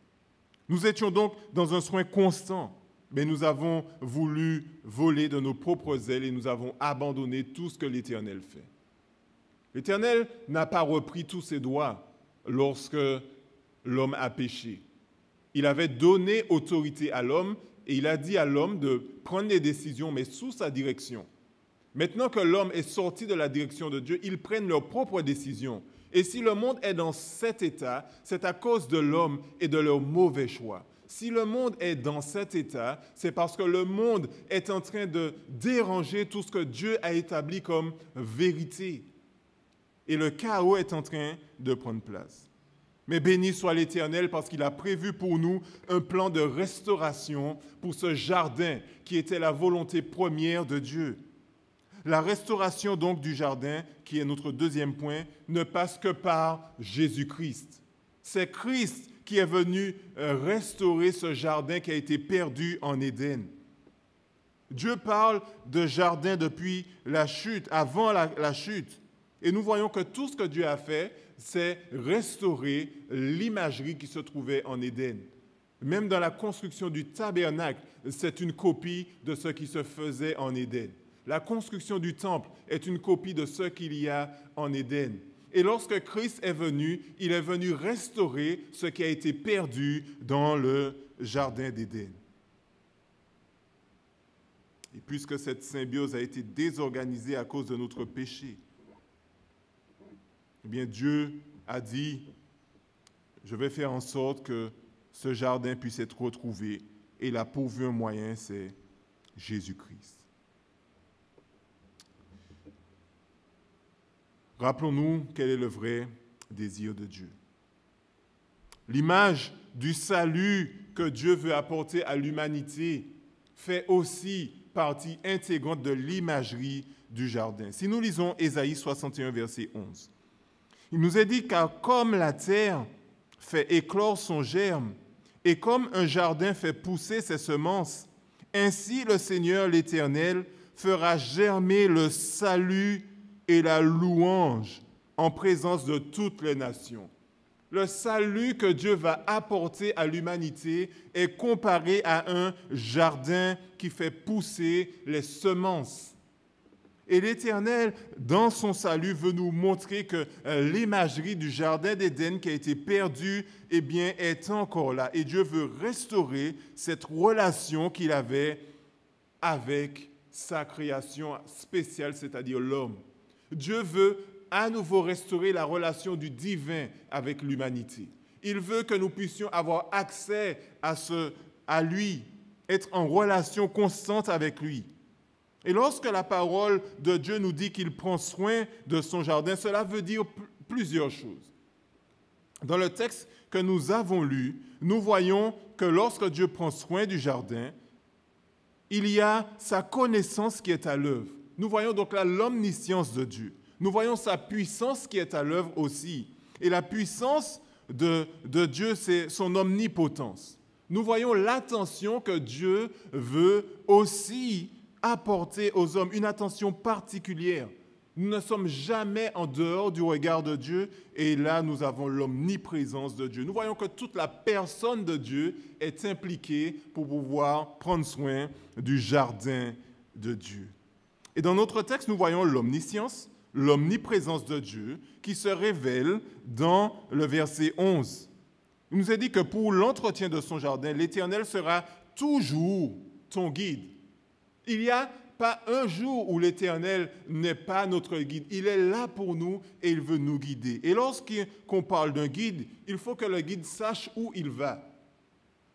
Nous étions donc dans un soin constant, mais nous avons voulu voler de nos propres ailes et nous avons abandonné tout ce que l'Éternel fait. L'Éternel n'a pas repris tous ses droits lorsque l'homme a péché. Il avait donné autorité à l'homme et il a dit à l'homme de prendre les décisions, mais sous sa direction. Maintenant que l'homme est sorti de la direction de Dieu, ils prennent leurs propres décisions. Et si le monde est dans cet état, c'est à cause de l'homme et de leurs mauvais choix. Si le monde est dans cet état, c'est parce que le monde est en train de déranger tout ce que Dieu a établi comme vérité. Et le chaos est en train de prendre place. Mais béni soit l'Éternel parce qu'il a prévu pour nous un plan de restauration pour ce jardin qui était la volonté première de Dieu. La restauration donc du jardin, qui est notre deuxième point, ne passe que par Jésus-Christ. C'est Christ qui est venu restaurer ce jardin qui a été perdu en Éden. Dieu parle de jardin depuis la chute, avant la chute. Et nous voyons que tout ce que Dieu a fait, c'est restaurer l'imagerie qui se trouvait en Éden. Même dans la construction du tabernacle, c'est une copie de ce qui se faisait en Éden. La construction du temple est une copie de ce qu'il y a en Éden. Et lorsque Christ est venu, il est venu restaurer ce qui a été perdu dans le jardin d'Éden. Et puisque cette symbiose a été désorganisée à cause de notre péché, eh bien Dieu a dit, je vais faire en sorte que ce jardin puisse être retrouvé. Et il a pourvu un moyen, c'est Jésus-Christ. Rappelons-nous quel est le vrai désir de Dieu. L'image du salut que Dieu veut apporter à l'humanité fait aussi partie intégrante de l'imagerie du jardin. Si nous lisons Ésaïe 61, verset 11, il nous est dit « Car comme la terre fait éclore son germe, et comme un jardin fait pousser ses semences, ainsi le Seigneur l'Éternel fera germer le salut et la louange en présence de toutes les nations. » Le salut que Dieu va apporter à l'humanité est comparé à un jardin qui fait pousser les semences. Et l'Éternel, dans son salut, veut nous montrer que l'imagerie du jardin d'Éden qui a été perdue, eh bien, est encore là. Et Dieu veut restaurer cette relation qu'il avait avec sa création spéciale, c'est-à-dire l'homme. Dieu veut à nouveau restaurer la relation du divin avec l'humanité. Il veut que nous puissions avoir accès à lui, être en relation constante avec lui. Et lorsque la parole de Dieu nous dit qu'il prend soin de son jardin, cela veut dire plusieurs choses. Dans le texte que nous avons lu, nous voyons que lorsque Dieu prend soin du jardin, il y a sa connaissance qui est à l'œuvre. Nous voyons donc là l'omniscience de Dieu. Nous voyons sa puissance qui est à l'œuvre aussi. Et la puissance de Dieu, c'est son omnipotence. Nous voyons l'attention que Dieu veut aussi apporter aux hommes, une attention particulière. Nous ne sommes jamais en dehors du regard de Dieu, et là, nous avons l'omniprésence de Dieu. Nous voyons que toute la personne de Dieu est impliquée pour pouvoir prendre soin du jardin de Dieu. Et dans notre texte, nous voyons l'omniscience, l'omniprésence de Dieu qui se révèle dans le verset 11. Il nous est dit que pour l'entretien de son jardin, l'Éternel sera toujours ton guide. Il n'y a pas un jour où l'Éternel n'est pas notre guide. Il est là pour nous et il veut nous guider. Et lorsqu'on parle d'un guide, il faut que le guide sache où il va.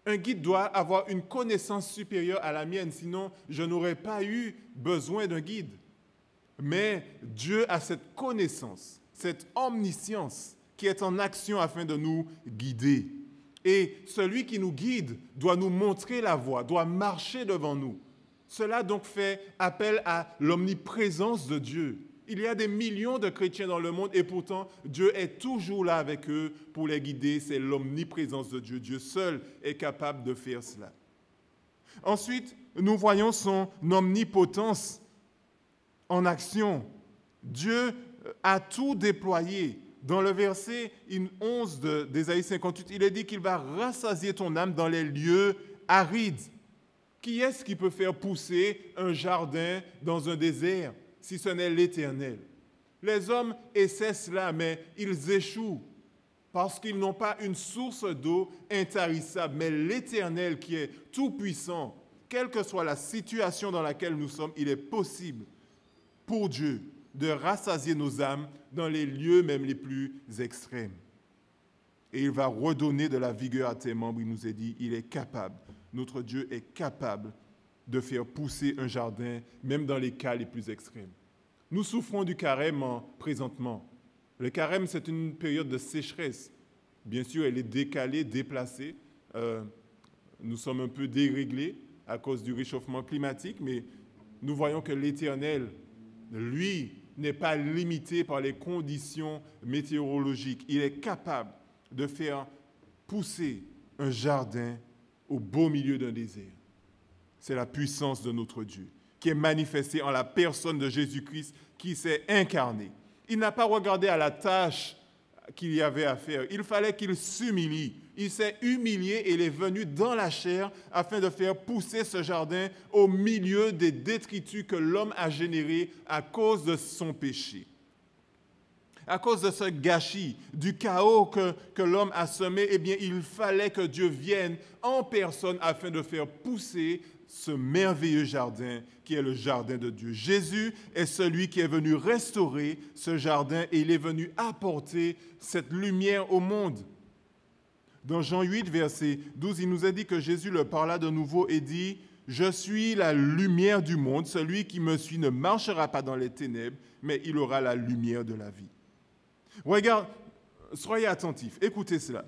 Un guide doit avoir une connaissance supérieure à la mienne, sinon je n'aurais pas eu besoin d'un guide. Mais Dieu a cette connaissance, cette omniscience qui est en action afin de nous guider. Et celui qui nous guide doit nous montrer la voie, doit marcher devant nous. Cela donc fait appel à l'omniprésence de Dieu. Il y a des millions de chrétiens dans le monde et pourtant Dieu est toujours là avec eux pour les guider. C'est l'omniprésence de Dieu. Dieu seul est capable de faire cela. Ensuite, nous voyons son omnipotence en action. Dieu a tout déployé. Dans le verset 11 d'Ésaïe 58, il est dit qu'il va rassasier ton âme dans les lieux arides. Qui est-ce qui peut faire pousser un jardin dans un désert si ce n'est l'Éternel? Les hommes essaient cela, mais ils échouent parce qu'ils n'ont pas une source d'eau intarissable. Mais l'Éternel qui est tout-puissant, quelle que soit la situation dans laquelle nous sommes, il est possible pour Dieu de rassasier nos âmes dans les lieux même les plus extrêmes. Et il va redonner de la vigueur à tes membres. Il nous est dit, il est capable. Notre Dieu est capable de faire pousser un jardin, même dans les cas les plus extrêmes. Nous souffrons du carême présentement. Le carême, c'est une période de sécheresse. Bien sûr, elle est décalée, déplacée. Nous sommes un peu déréglés à cause du réchauffement climatique, mais nous voyons que l'Éternel, lui, n'est pas limité par les conditions météorologiques. Il est capable de faire pousser un jardin au beau milieu d'un désert. C'est la puissance de notre Dieu qui est manifestée en la personne de Jésus-Christ qui s'est incarné. Il n'a pas regardé à la tâche qu'il y avait à faire. Il fallait qu'il s'humilie. Il s'est humilié et il est venu dans la chair afin de faire pousser ce jardin au milieu des détritus que l'homme a générés à cause de son péché. À cause de ce gâchis, du chaos que l'homme a semé, eh bien, il fallait que Dieu vienne en personne afin de faire pousser ce merveilleux jardin qui est le jardin de Dieu. Jésus est celui qui est venu restaurer ce jardin et il est venu apporter cette lumière au monde. Dans Jean 8, verset 12, il nous a dit que Jésus leur parla de nouveau et dit « Je suis la lumière du monde, celui qui me suit ne marchera pas dans les ténèbres, mais il aura la lumière de la vie. » Regarde, soyez attentifs, écoutez cela.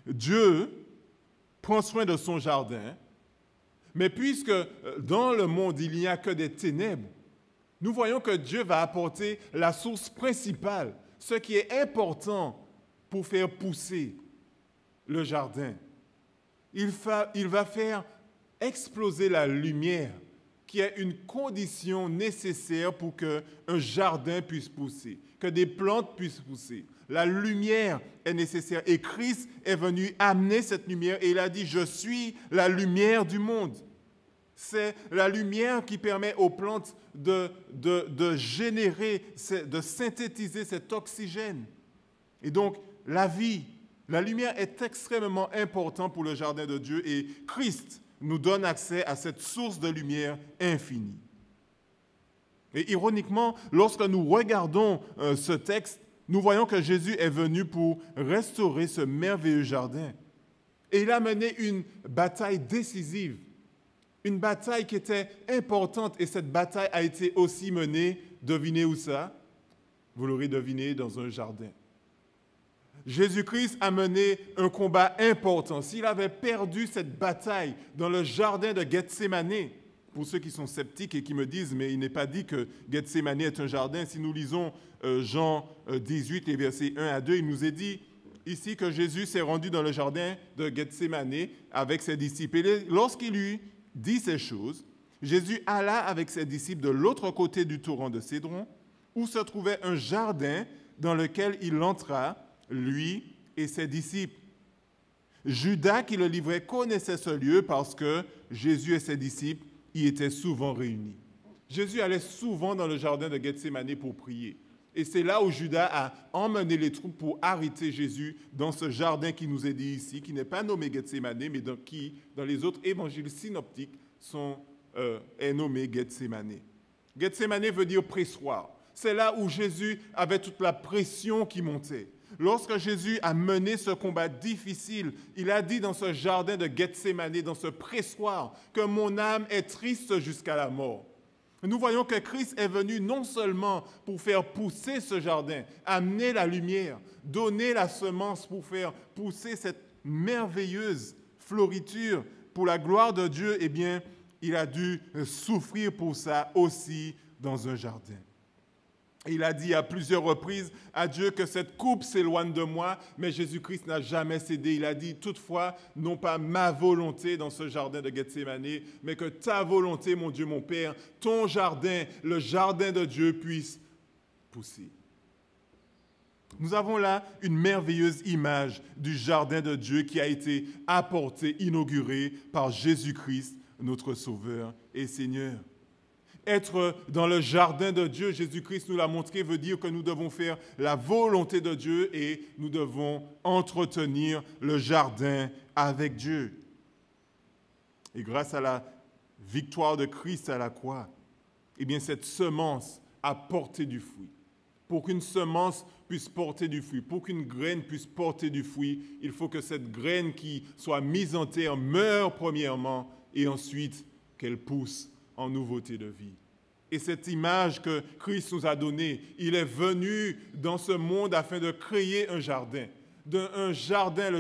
Dieu prend soin de son jardin, Mais puisque dans le monde, il n'y a que des ténèbres, nous voyons que Dieu va apporter la source principale, ce qui est important pour faire pousser le jardin. Il va faire exploser la lumière, qui est une condition nécessaire pour qu'un jardin puisse pousser, que des plantes puissent pousser. La lumière est nécessaire et Christ est venu amener cette lumière et il a dit « Je suis la lumière du monde ». C'est la lumière qui permet aux plantes de générer, de synthétiser cet oxygène. Et donc, la vie, la lumière est extrêmement importante pour le jardin de Dieu et Christ nous donne accès à cette source de lumière infinie. Et ironiquement, lorsque nous regardons ce texte, nous voyons que Jésus est venu pour restaurer ce merveilleux jardin. Et il a mené une bataille décisive, une bataille qui était importante. Et cette bataille a été aussi menée, devinez où ça? Vous l'aurez deviné, dans un jardin. Jésus-Christ a mené un combat important. S'il avait perdu cette bataille dans le jardin de Gethsémani, pour ceux qui sont sceptiques et qui me disent « mais il n'est pas dit que Gethsémani est un jardin », si nous lisons Jean 18, les versets 1 à 2, il nous est dit ici que Jésus s'est rendu dans le jardin de Gethsémani avec ses disciples. Et lorsqu'il lui dit ces choses, Jésus alla avec ses disciples de l'autre côté du torrent de Cédron, où se trouvait un jardin dans lequel il entra, lui et ses disciples. Judas, qui le livrait, connaissait ce lieu parce que Jésus et ses disciples y étaient souvent réunis. Jésus allait souvent dans le jardin de Gethsémani pour prier. Et c'est là où Judas a emmené les troupes pour arrêter Jésus dans ce jardin qui nous est dit ici, qui n'est pas nommé Gethsémani, mais qui, dans les autres évangiles synoptiques, est nommé Gethsémani. Gethsémani veut dire pressoir. C'est là où Jésus avait toute la pression qui montait. Lorsque Jésus a mené ce combat difficile, il a dit dans ce jardin de Gethsémani, dans ce pressoir, que mon âme est triste jusqu'à la mort. Nous voyons que Christ est venu non seulement pour faire pousser ce jardin, amener la lumière, donner la semence pour faire pousser cette merveilleuse floriture pour la gloire de Dieu, eh bien, il a dû souffrir pour ça aussi dans un jardin. Il a dit à plusieurs reprises à Dieu que cette coupe s'éloigne de moi, mais Jésus-Christ n'a jamais cédé. Il a dit toutefois, non pas ma volonté dans ce jardin de Gethsémani, mais que ta volonté, mon Dieu, mon Père, ton jardin, le jardin de Dieu puisse pousser. Nous avons là une merveilleuse image du jardin de Dieu qui a été apporté, inauguré par Jésus-Christ, notre Sauveur et Seigneur. Être dans le jardin de Dieu, Jésus-Christ nous l'a montré, veut dire que nous devons faire la volonté de Dieu et nous devons entretenir le jardin avec Dieu. Et grâce à la victoire de Christ à la croix, eh bien cette semence a porté du fruit. Pour qu'une semence puisse porter du fruit, pour qu'une graine puisse porter du fruit, il faut que cette graine qui soit mise en terre meure premièrement et ensuite qu'elle pousse en nouveauté de vie. Et cette image que Christ nous a donnée, il est venu dans ce monde afin de créer un jardin, le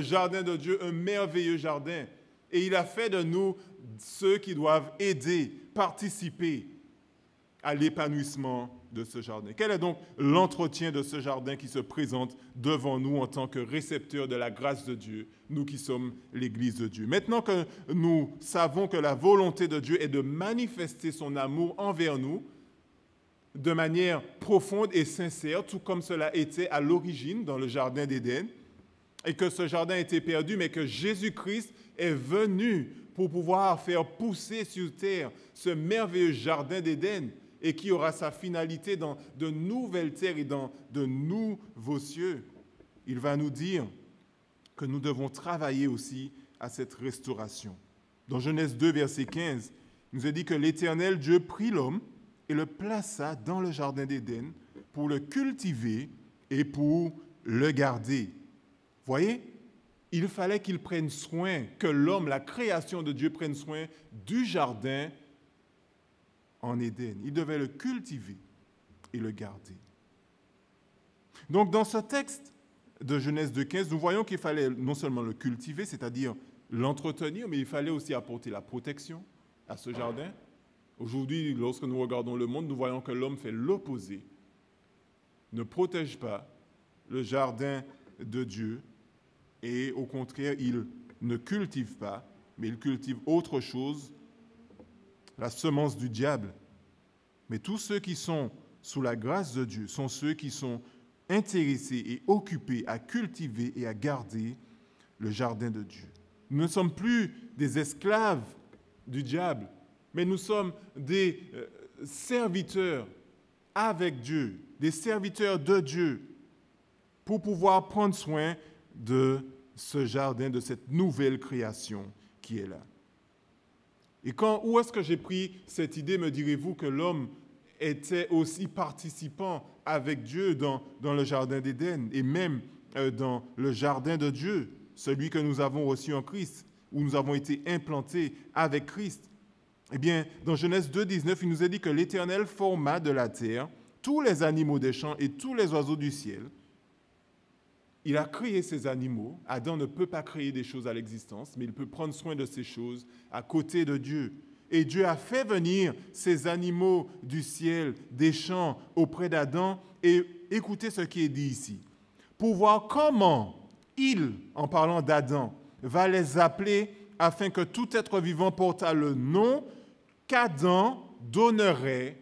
jardin de Dieu, un merveilleux jardin. Et il a fait de nous ceux qui doivent aider, participer à l'épanouissement de ce jardin. Quel est donc l'entretien de ce jardin qui se présente devant nous en tant que récepteurs de la grâce de Dieu, nous qui sommes l'Église de Dieu? Maintenant que nous savons que la volonté de Dieu est de manifester son amour envers nous de manière profonde et sincère, tout comme cela était à l'origine dans le jardin d'Éden, et que ce jardin a été perdu, mais que Jésus-Christ est venu pour pouvoir faire pousser sur terre ce merveilleux jardin d'Éden, et qui aura sa finalité dans de nouvelles terres et dans de nouveaux cieux. Il va nous dire que nous devons travailler aussi à cette restauration. Dans Genèse 2, verset 15, il nous est dit que l'Éternel Dieu prit l'homme et le plaça dans le jardin d'Éden pour le cultiver et pour le garder. Voyez, il fallait qu'il prenne soin, que l'homme, la création de Dieu, prenne soin du jardin en Éden. Il devait le cultiver et le garder. Donc, dans ce texte de Genèse 2,15, nous voyons qu'il fallait non seulement le cultiver, c'est-à-dire l'entretenir, mais il fallait aussi apporter la protection, à ce jardin. Aujourd'hui, lorsque nous regardons le monde, nous voyons que l'homme fait l'opposé. Ne protège pas le jardin de Dieu et au contraire, il ne cultive pas, mais il cultive autre chose, la semence du diable. Mais tous ceux qui sont sous la grâce de Dieu sont ceux qui sont intéressés et occupés à cultiver et à garder le jardin de Dieu. Nous ne sommes plus des esclaves du diable, mais nous sommes des serviteurs avec Dieu, des serviteurs de Dieu, pour pouvoir prendre soin de ce jardin, de cette nouvelle création qui est là. Et où est-ce que j'ai pris cette idée, me direz-vous, que l'homme était aussi participant avec Dieu dans le jardin d'Éden et même dans le jardin de Dieu, celui que nous avons reçu en Christ, où nous avons été implantés avec Christ. Eh bien, dans Genèse 2,19, il nous est dit que l'Éternel forma de la terre tous les animaux des champs et tous les oiseaux du ciel. Il a créé ces animaux. Adam ne peut pas créer des choses à l'existence, mais il peut prendre soin de ces choses à côté de Dieu. Et Dieu a fait venir ces animaux du ciel, des champs, auprès d'Adam. Et écoutez ce qui est dit ici. Pour voir comment il, en parlant d'Adam, va les appeler afin que tout être vivant portât le nom qu'Adam donnerait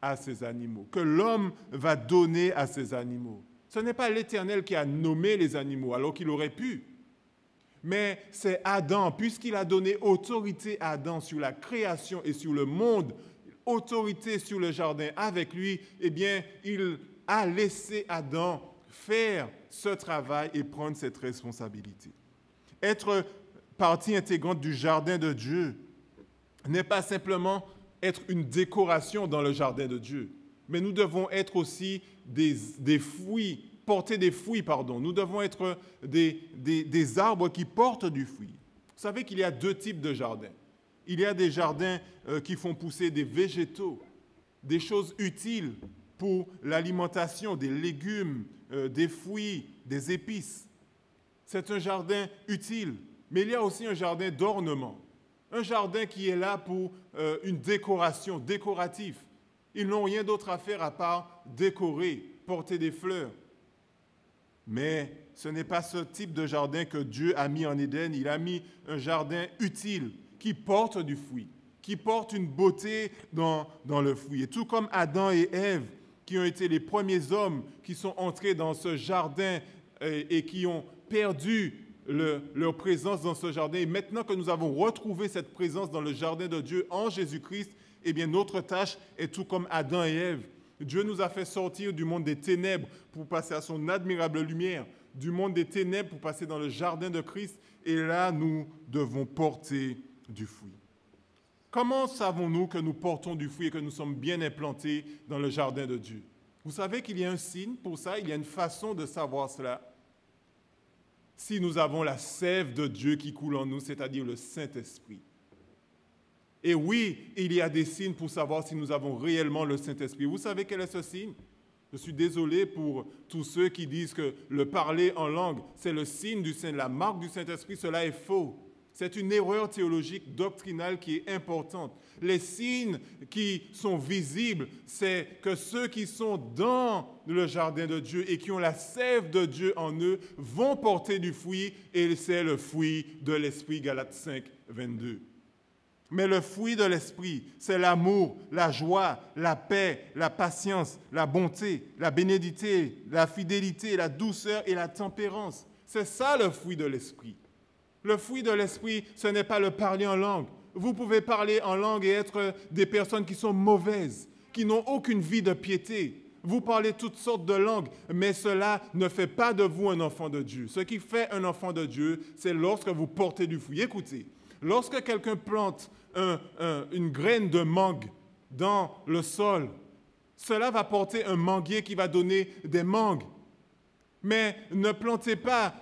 à ces animaux, que l'homme va donner à ces animaux. Ce n'est pas l'Éternel qui a nommé les animaux alors qu'il aurait pu, mais c'est Adam, puisqu'il a donné autorité à Adam sur la création et sur le monde, autorité sur le jardin avec lui, eh bien, il a laissé Adam faire ce travail et prendre cette responsabilité. Être partie intégrante du jardin de Dieu n'est pas simplement être une décoration dans le jardin de Dieu, mais nous devons être aussi des fruits, porter des fruits, pardon. Nous devons être des arbres qui portent du fruit. Vous savez qu'il y a deux types de jardins. Il y a des jardins qui font pousser des végétaux, des choses utiles pour l'alimentation, des légumes, des fruits, des épices. C'est un jardin utile, mais il y a aussi un jardin d'ornement. Un jardin qui est là pour une décoration, décoratif. Ils n'ont rien d'autre à faire à part décorer, porter des fleurs. Mais ce n'est pas ce type de jardin que Dieu a mis en Éden. Il a mis un jardin utile qui porte du fruit, qui porte une beauté dans le fruit. Et tout comme Adam et Ève, qui ont été les premiers hommes qui sont entrés dans ce jardin et qui ont perdu leur présence dans ce jardin. Et maintenant que nous avons retrouvé cette présence dans le jardin de Dieu en Jésus-Christ, eh bien notre tâche est tout comme Adam et Ève. Dieu nous a fait sortir du monde des ténèbres pour passer à son admirable lumière, du monde des ténèbres pour passer dans le jardin de Christ. Et là, nous devons porter du fruit. Comment savons-nous que nous portons du fruit et que nous sommes bien implantés dans le jardin de Dieu? Vous savez qu'il y a un signe pour ça, il y a une façon de savoir cela. Si nous avons la sève de Dieu qui coule en nous, c'est-à-dire le Saint-Esprit. Et oui, il y a des signes pour savoir si nous avons réellement le Saint-Esprit. Vous savez quel est ce signe? Je suis désolé pour tous ceux qui disent que le parler en langue, c'est le signe du Saint, la marque du Saint-Esprit. Cela est faux. C'est une erreur théologique, doctrinale qui est importante. Les signes qui sont visibles, c'est que ceux qui sont dans le jardin de Dieu et qui ont la sève de Dieu en eux vont porter du fruit, et c'est le fruit de l'Esprit, Galates 5, 22. Mais le fruit de l'Esprit, c'est l'amour, la joie, la paix, la patience, la bonté, la bénédicité, la fidélité, la douceur et la tempérance. C'est ça le fruit de l'Esprit. Le fruit de l'Esprit, ce n'est pas le parler en langue. Vous pouvez parler en langue et être des personnes qui sont mauvaises, qui n'ont aucune vie de piété. Vous parlez toutes sortes de langues, mais cela ne fait pas de vous un enfant de Dieu. Ce qui fait un enfant de Dieu, c'est lorsque vous portez du fruit. Écoutez, lorsque quelqu'un plante une graine de mangue dans le sol, cela va porter un manguier qui va donner des mangues. Mais ne plantez pas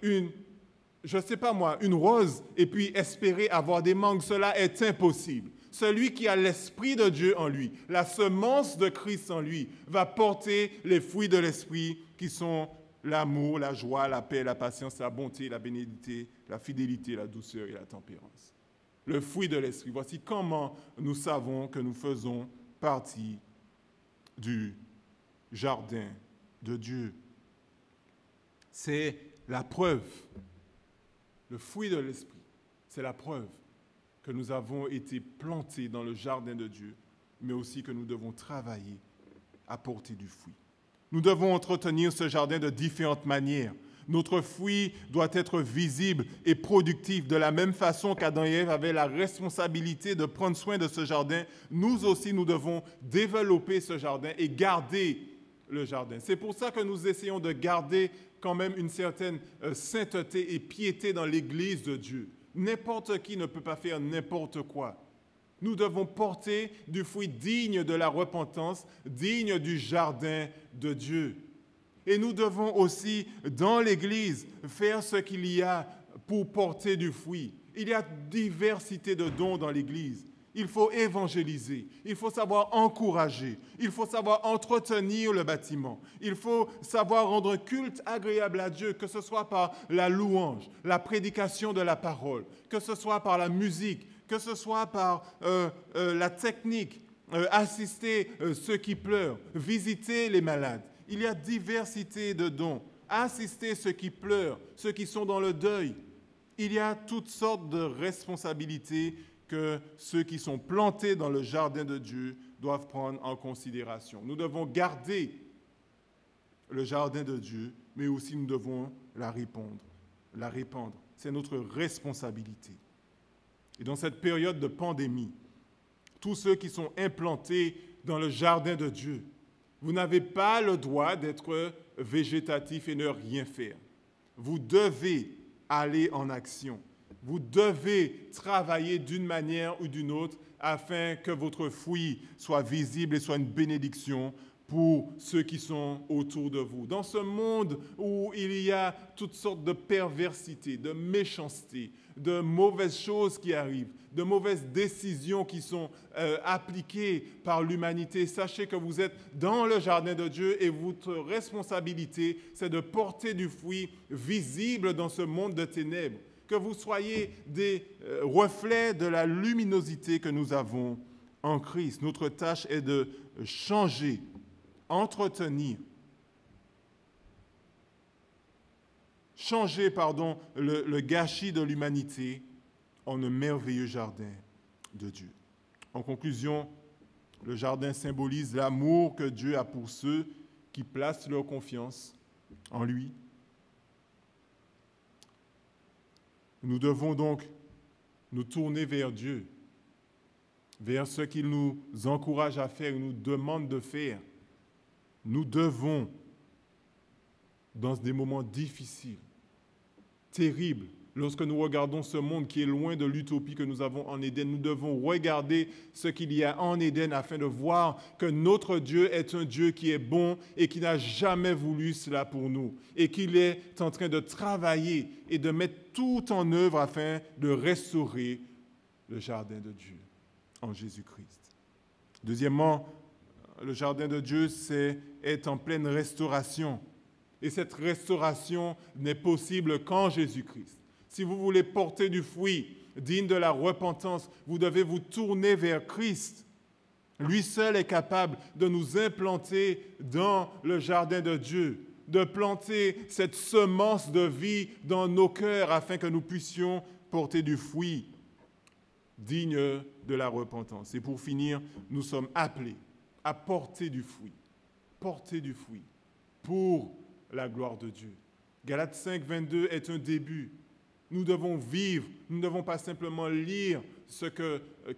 une rose et puis espérer avoir des mangues. Cela est impossible. Celui qui a l'Esprit de Dieu en lui, la semence de Christ en lui, va porter les fruits de l'Esprit qui sont l'amour, la joie, la paix, la patience, la bonté, la bénédicité, la fidélité, la douceur et la tempérance. le fruit de l'esprit. Voici comment nous savons que nous faisons partie du jardin de Dieu. C'est la preuve, le fruit de l'esprit, c'est la preuve que nous avons été plantés dans le jardin de Dieu, mais aussi que nous devons travailler à porter du fruit. Nous devons entretenir ce jardin de différentes manières. Notre fruit doit être visible et productif. De la même façon qu'Adam et Ève avaient la responsabilité de prendre soin de ce jardin, nous aussi, nous devons développer ce jardin et garder le jardin. C'est pour ça que nous essayons de garder quand même une certaine sainteté et piété dans l'Église de Dieu. N'importe qui ne peut pas faire n'importe quoi. Nous devons porter du fruit digne de la repentance, digne du jardin de Dieu. Et nous devons aussi, dans l'Église, faire ce qu'il y a pour porter du fruit. Il y a diversité de dons dans l'Église. Il faut évangéliser, il faut savoir encourager, il faut savoir entretenir le bâtiment, il faut savoir rendre culte agréable à Dieu, que ce soit par la louange, la prédication de la parole, que ce soit par la musique, que ce soit par la technique, assister ceux qui pleurent, visiter les malades. Il y a diversité de dons. Assister ceux qui pleurent, ceux qui sont dans le deuil. Il y a toutes sortes de responsabilités que ceux qui sont plantés dans le jardin de Dieu doivent prendre en considération. Nous devons garder le jardin de Dieu, mais aussi nous devons la répandre. C'est notre responsabilité. Et dans cette période de pandémie, tous ceux qui sont implantés dans le jardin de Dieu, vous n'avez pas le droit d'être végétatif et ne rien faire. Vous devez aller en action. Vous devez travailler d'une manière ou d'une autre afin que votre fruit soit visible et soit une bénédiction pour ceux qui sont autour de vous. Dans ce monde où il y a toutes sortes de perversité, de méchanceté, de mauvaises choses qui arrivent, de mauvaises décisions qui sont appliquées par l'humanité, sachez que vous êtes dans le jardin de Dieu et votre responsabilité, c'est de porter du fruit visible dans ce monde de ténèbres, que vous soyez des reflets de la luminosité que nous avons en Christ. Notre tâche est de changer, entretenir, le gâchis de l'humanité en un merveilleux jardin de Dieu. En conclusion, le jardin symbolise l'amour que Dieu a pour ceux qui placent leur confiance en lui. Nous devons donc nous tourner vers Dieu, vers ce qu'il nous encourage à faire, il nous demande de faire. Nous devons, dans des moments difficiles, terribles, lorsque nous regardons ce monde qui est loin de l'utopie que nous avons en Éden, nous devons regarder ce qu'il y a en Éden afin de voir que notre Dieu est un Dieu qui est bon et qui n'a jamais voulu cela pour nous et qu'il est en train de travailler et de mettre tout en œuvre afin de restaurer le jardin de Dieu en Jésus-Christ. Deuxièmement, le jardin de Dieu est en pleine restauration. Et cette restauration n'est possible qu'en Jésus-Christ. Si vous voulez porter du fruit digne de la repentance, vous devez vous tourner vers Christ. Lui seul est capable de nous implanter dans le jardin de Dieu, de planter cette semence de vie dans nos cœurs afin que nous puissions porter du fruit digne de la repentance. Et pour finir, nous sommes appelés à porter du fruit pour la gloire de Dieu. Galates 5, 22 est un début. Nous devons vivre, nous ne devons pas simplement lire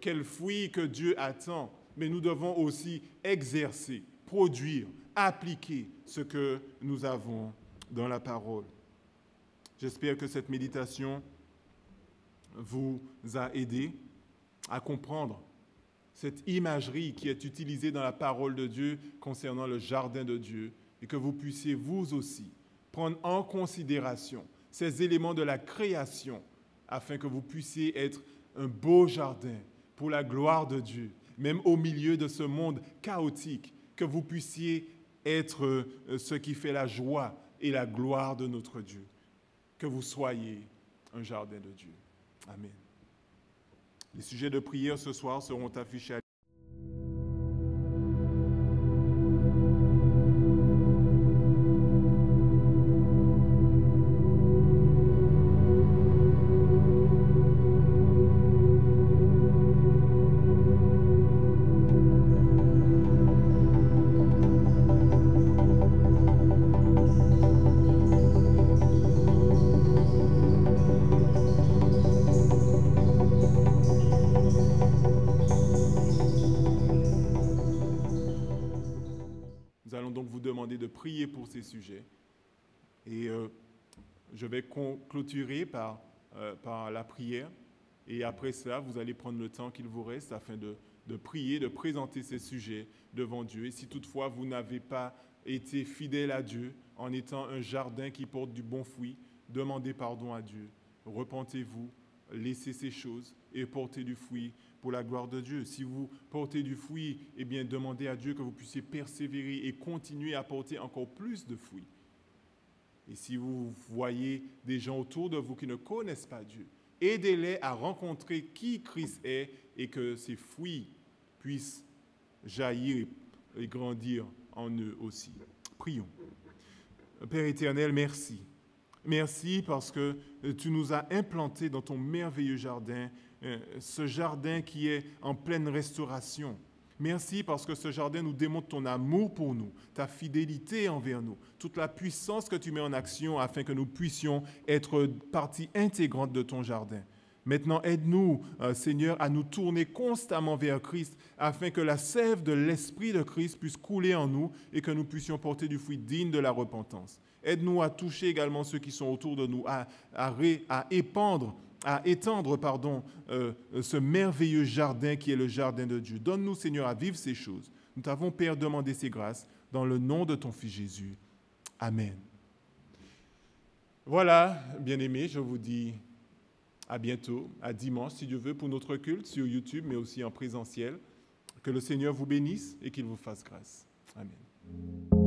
quel fruit que Dieu attend, mais nous devons aussi exercer, produire, appliquer ce que nous avons dans la parole. J'espère que cette méditation vous a aidé à comprendre cette imagerie qui est utilisée dans la parole de Dieu concernant le jardin de Dieu et que vous puissiez vous aussi prendre en considération ces éléments de la création afin que vous puissiez être un beau jardin pour la gloire de Dieu, même au milieu de ce monde chaotique, que vous puissiez être ce qui fait la joie et la gloire de notre Dieu, que vous soyez un jardin de Dieu. Amen. Les sujets de prière ce soir seront affichés à Nous allons donc vous demander de prier pour ces sujets. Et je vais clôturer par la prière. Et après cela, vous allez prendre le temps qu'il vous reste afin de prier, de présenter ces sujets devant Dieu. Et si toutefois vous n'avez pas été fidèle à Dieu en étant un jardin qui porte du bon fruit, demandez pardon à Dieu. Repentez-vous, laissez ces choses et portez du fruit pour la gloire de Dieu. Si vous portez du fruit, eh bien, demandez à Dieu que vous puissiez persévérer et continuer à porter encore plus de fruits. Et si vous voyez des gens autour de vous qui ne connaissent pas Dieu, aidez-les à rencontrer qui Christ est et que ces fruits puissent jaillir et grandir en eux aussi. Prions. Père éternel, merci. Merci parce que tu nous as implantés dans ton merveilleux jardin, ce jardin qui est en pleine restauration. Merci parce que ce jardin nous démontre ton amour pour nous, ta fidélité envers nous, toute la puissance que tu mets en action afin que nous puissions être partie intégrante de ton jardin. Maintenant, aide-nous, Seigneur, à nous tourner constamment vers Christ afin que la sève de l'Esprit de Christ puisse couler en nous et que nous puissions porter du fruit digne de la repentance. Aide-nous à toucher également ceux qui sont autour de nous, à étendre ce merveilleux jardin qui est le jardin de Dieu. Donne-nous, Seigneur, à vivre ces choses. Nous t'avons, Père, demandé ces grâces dans le nom de ton Fils Jésus. Amen. Voilà, bien-aimés, je vous dis à bientôt, à dimanche, si Dieu veut, pour notre culte sur YouTube, mais aussi en présentiel. Que le Seigneur vous bénisse et qu'il vous fasse grâce. Amen.